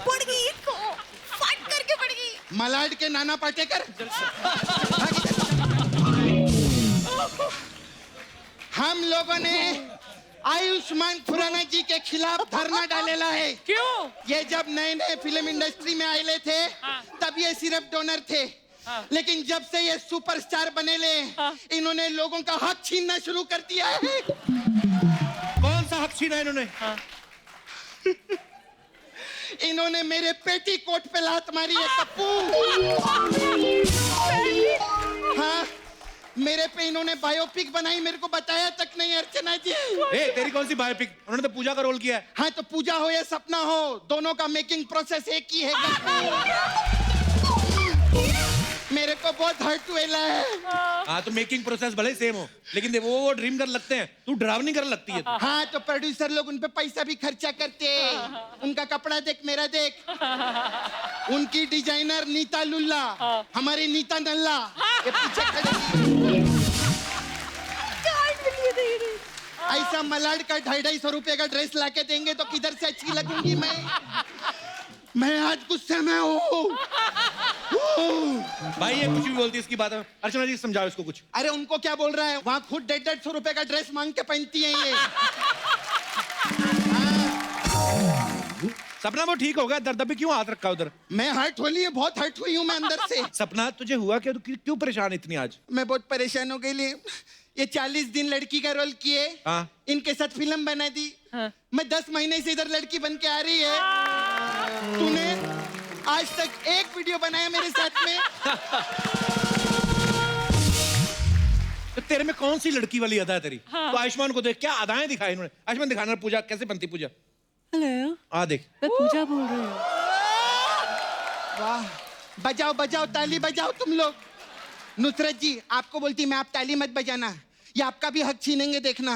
पड़ गई इसको, फाट करके पड़ गई। मलाड के नाना पाटेकर। हम लोगों ने आयुष्मान खुराना जी के खिलाफ धरना डालेला है। क्यों? ये जब नए नए फिल्म इंडस्ट्री में आए थे तब ये सिर्फ डोनर थे, लेकिन जब से ये सुपरस्टार बनेले इन्होंने लोगों का हक छीनना शुरू कर दिया है। कौन सा हक छीना इन्होंने? इन्होंने मेरे पेटी कोट पे लात मारी है कप्पू। हाँ, मेरे पे इन्होंने बायोपिक बनाई, मेरे को बताया तक नहीं अर्चना जी। तेरी कौन सी बायोपिक? उन्होंने तो पूजा का रोल किया है। हाँ तो पूजा हो या सपना हो, दोनों का मेकिंग प्रोसेस एक ही है। मेरे को बहुत हर्ट हुएला है। हाँ तो मेकिंग प्रोसेस भले सेम हो, लेकिन वो ड्रीम गर्ल लगते हैं, तू डरावनी गर्ल लगती है। हाँ तो प्रोड्यूसर लोग उन पे पैसा भी खर्चा करते हैं। उनका कपड़ा देख, मेरा देख। उनकी डिजाइनर नीता लुल्ला, हमारी नीता नल्ला ये पीछे खड़ी। ऐसा मलाड का 250 रुपए का ड्रेस लाके देंगे तो किधर से अच्छी लगूंगी मैं आज गुस्से में हूँ। भाई ये कुछ भी बोलती है इसकी बात है। अर्चना जी समझाओ इसको कुछ। अरे उनको क्या बोल रहा है, वहाँ खुद 150 रुपए का ड्रेस मांग के पहनती है ये। सपना वो ठीक हो गया, दर्द भी क्यों हाथ रखा उधर? मैं हर्ट हो ली है, बहुत हर्ट हुई हूँ मैं अंदर से। सपना तुझे हुआ क्या? तू क्यों परेशान इतनी आज? मैं बहुत परेशान हो गई। ये 40 दिन लड़की का रोल किए, हाँ। इनके साथ फिल्म बना दी। मैं 10 महीने से इधर लड़की बन के आ रही है। तूने आज तक एक वीडियो बनाया मेरे साथ में? तो तेरे में कौन सी लड़की वाली अदा है तेरी? तो आयुष्मान को देख, क्या अदाएं दिखाई इन्होंने। आयुष्मान दिखाना पूजा कैसे बनती पूजा। हेलो, आ देख, मैं पूजा बोल रही हूँ। वाह, बजाओ बजाओ ताली बजाओ तुम लोग। नुसरत जी आपको बोलती मैं, आप ताली मत बजाना, ये आपका भी हक छीनेंगे देखना।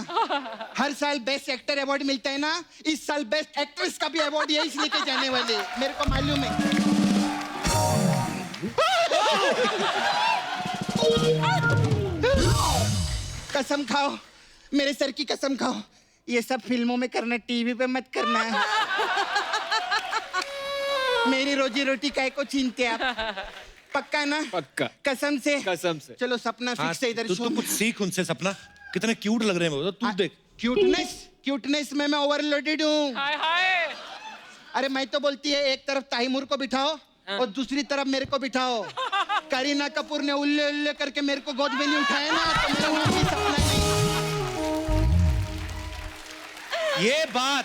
हर साल बेस्ट एक्टर अवार्ड मिलता है ना, इस साल बेस्ट एक्ट्रेस का भी अवार्ड यही लेके जाने वाले, मेरे को मालूम है। कसम खाओ, मेरे सर की कसम खाओ, ये सब फिल्मों में करना, टीवी पे मत करना है। मेरी रोजी रोटी काय को छीनते आप? पक्का ना? पक्का, कसम से। कसम से। चलो सपना फिक्स है इधर। तू कुछ सीख उनसे सपना, कितने क्यूट लग रहे हैं वो, तू देख। क्यूटनेस में मैं ओवरलोडेड हूँ। हाय हाय। अरे मैं तो बोलती है एक तरफ ताइमूर को बिठाओ और दूसरी तरफ मेरे को बिठाओ। करीना कपूर ने उल्ले उल्ले करके मेरे को गोद में नहीं उठाया ना, तो मेरा नाम भी सपना नहीं। ये बात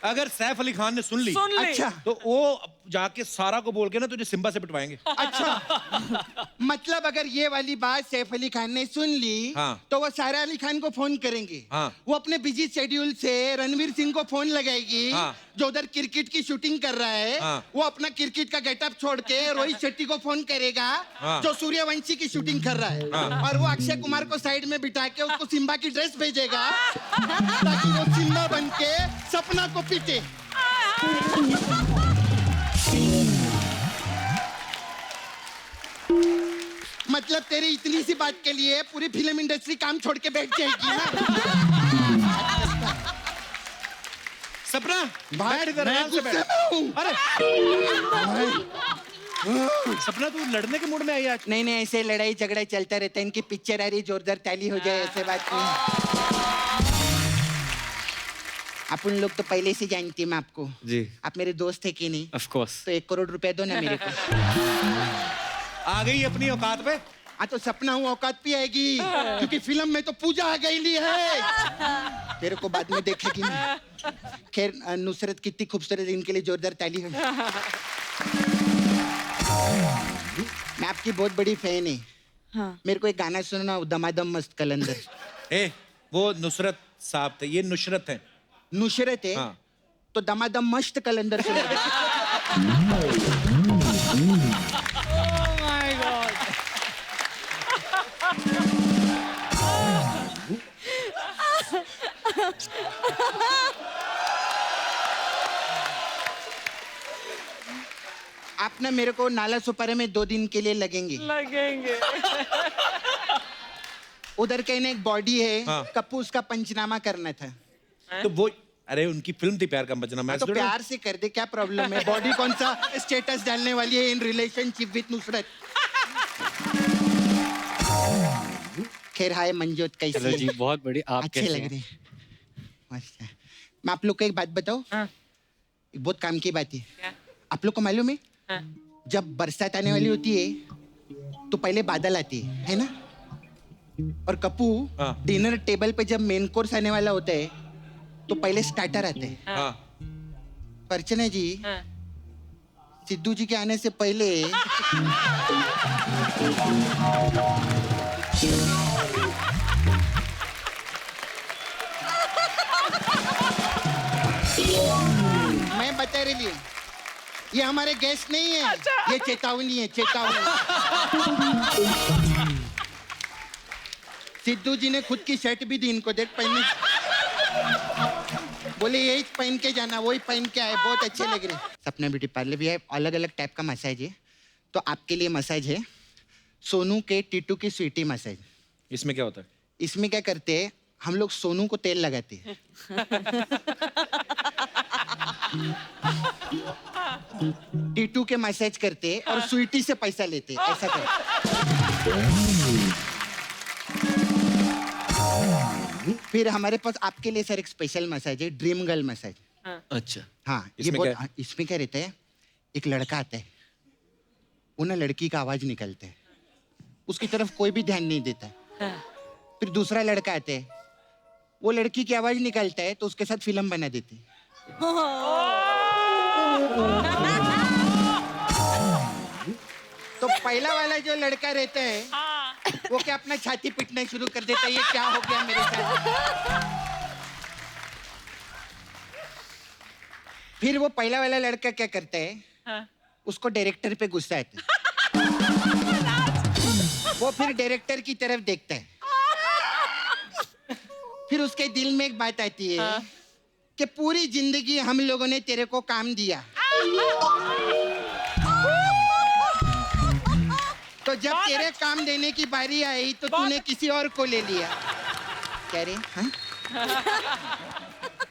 अगर सैफ अली खान ने सुन ली, अच्छा तो वो जाके सारा को बोल के ना तुझे सिम्बा से पिटवाएंगे। अच्छा मतलब अगर ये वाली बात सैफ अली खान ने सुन ली, हाँ। तो वो सारा अली खान को फोन करेंगे। हाँ। वो अपने बिजी शेड्यूल से रणवीर सिंह को फोन लगाएगी, हाँ। जो उधर क्रिकेट की शूटिंग कर रहा है। हाँ। वो अपना क्रिकेट का गेटअप छोड़ के रोहित शेट्टी को फोन करेगा, हाँ। जो सूर्यवंशी की शूटिंग कर रहा है। हाँ। और वो अक्षय कुमार को साइड में बिठा के उसको सिम्बा की ड्रेस भेजेगा, ताकि वो सिम्बा बन के सपना को पीटे। मतलब तेरी इतनी सी बात के लिए पूरी फिल्म इंडस्ट्री काम छोड़ के बैठ जाएगी ना? सपना बैठ इधर, मैं आराम से गुस्से बैठ। में हूँ। अरे सपना तू लड़ने के मूड में आई आज? नहीं नहीं, ऐसे लड़ाई झगड़ा चलता रहता है। इनकी पिक्चर आ रही, जोरदार ताली हो जाए, ऐसे बात नहीं। अपन लोग तो पहले से जानती है मैं आपको। जी। आप मेरे दोस्त है कि नहीं? Of course. तो 1 करोड़ रुपए दो ना मेरे को। आ गई अपनी औकात पे। हाँ तो सपना हूँ औकात भी आएगी, क्योंकि फिल्म में तो पूजा आ गई ली है। तेरे को बाद में देखेगी नहीं। खैर नुसरत कितनी खूबसूरत, इनके लिए जोरदार ताली हो। मैं आपकी बहुत बड़ी फैन है। हाँ मेरे को एक गाना सुनना, दमादम मस्त कलंदर। ए वो नुसरत साहब थे, ये नुसरत है। नुसरत है हाँ। तो दमादम मस्त कलंदर सुना। आप ना मेरे को नाला सुपारे में 2 दिन के लिए लगेंगे। उधर कहीं ना एक बॉडी है, हाँ। कप्पू उसका पंचनामा करना था। तो वो अरे उनकी फिल्म थी प्यार का बचना। मैं तो प्यार से कर दे, क्या प्रॉब्लम है? बॉडी कौन सा स्टेटस डालने वाली है इन रिलेशनशिप विद नुसरत? खैर हाय मंजोत, कैसी चलो है? जी, बहुत बड़ी। आप अच्छे कैसे लग हैं? रहे हैं। मस्त है। मैं आप लोग को एक बात बताऊं? एक बहुत काम की बात है। आप लोग को मालूम है जब बरसात आने वाली होती है तो पहले बादल आते है ना? और कप्पू डिनर टेबल पे जब मेन कोर्स आने वाला होता है तो पहले स्टार्टर आते हैं। अर्चना जी, सिद्धू जी के आने से पहले मैं बता रही हूँ, ये हमारे गेस्ट नहीं है। ये चेतावनी है, चेतावनी। सिद्धू जी ने खुद की शर्ट भी दी इनको, देख पहनने। बोले यही पहन के जाना, वही पहन के आए, बहुत अच्छे लग रहे। सपना ब्यूटी पार्लर भी है, अलग अलग टाइप का मसाज है। तो आपके लिए मसाज है सोनू के टीटू की स्वीटी मसाज। इसमें क्या होता है? इसमें क्या करते हैं हम लोग, सोनू को तेल लगाते हैं। टीटू के मसाज करते हैं और स्वीटी से पैसा लेते हैं, ऐसा करते। फिर हमारे पास आपके लिए सर एक स्पेशल मसाज है, ड्रीम गर्ल मसाज। अच्छा। हाँ, ये इसमें बहुत, क्या इसमें क्या रहता है, एक लड़का आता है, वो ना लड़की का आवाज निकलता है, उसकी तरफ कोई भी ध्यान नहीं देता। फिर दूसरा लड़का आता है, वो लड़की की आवाज निकालता है तो उसके साथ फिल्म बना देते हैं। तो पहला वाला जो लड़का रहता है वो क्या अपना छाती पीटना शुरू कर देता है, ये क्या हो गया मेरे साथ। फिर वो पहला वाला लड़का क्या करता है, उसको डायरेक्टर पे गुस्सा आता है। वो फिर डायरेक्टर की तरफ देखता है। फिर उसके दिल में एक बात आती है कि पूरी जिंदगी हम लोगों ने तेरे को काम दिया, तो जब तेरे काम देने की बारी आई तो तूने किसी और को ले लिया। कह रहे हाँ?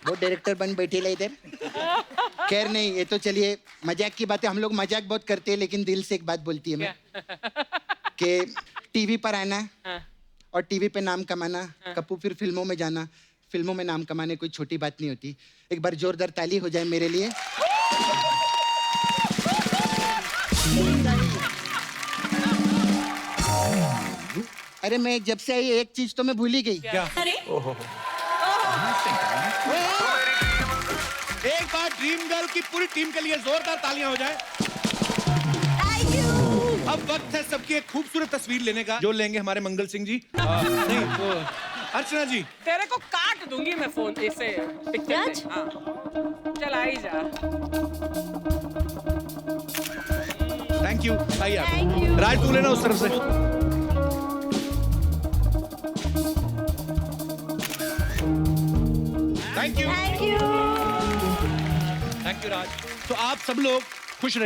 वो डायरेक्टर बन बैठे ला इधर। खैर नहीं, ये तो चलिए मजाक की बात है, हम लोग मजाक बहुत करते हैं, लेकिन दिल से एक बात बोलती है मैं कि टीवी पर आना और टीवी पे नाम कमाना, कप्पू फिर फिल्मों में जाना, फिल्मों में नाम कमाने कोई छोटी बात नहीं होती। एक बार जोरदार ताली हो जाए मेरे लिए। अरे मैं जब से आई एक चीज तो मैं भूल ही गई। क्या? एक बार ड्रीम गर्ल की पूरी टीम के लिए जोरदार तालियां हो जाए। अब वक्त है सबकी एक खूबसूरत तस्वीर लेने का, जो लेंगे हमारे मंगल सिंह जी। नहीं वो अर्चना जी। तेरे को काट दूंगी मैं फोन ऐसे पिक्चर से। हाँ। चल आई जा। Thank you. आइए आप। राज तू लेना उस तरफ से। Thank you. थैंक यू राज। तो आप सब लोग खुश रहिए।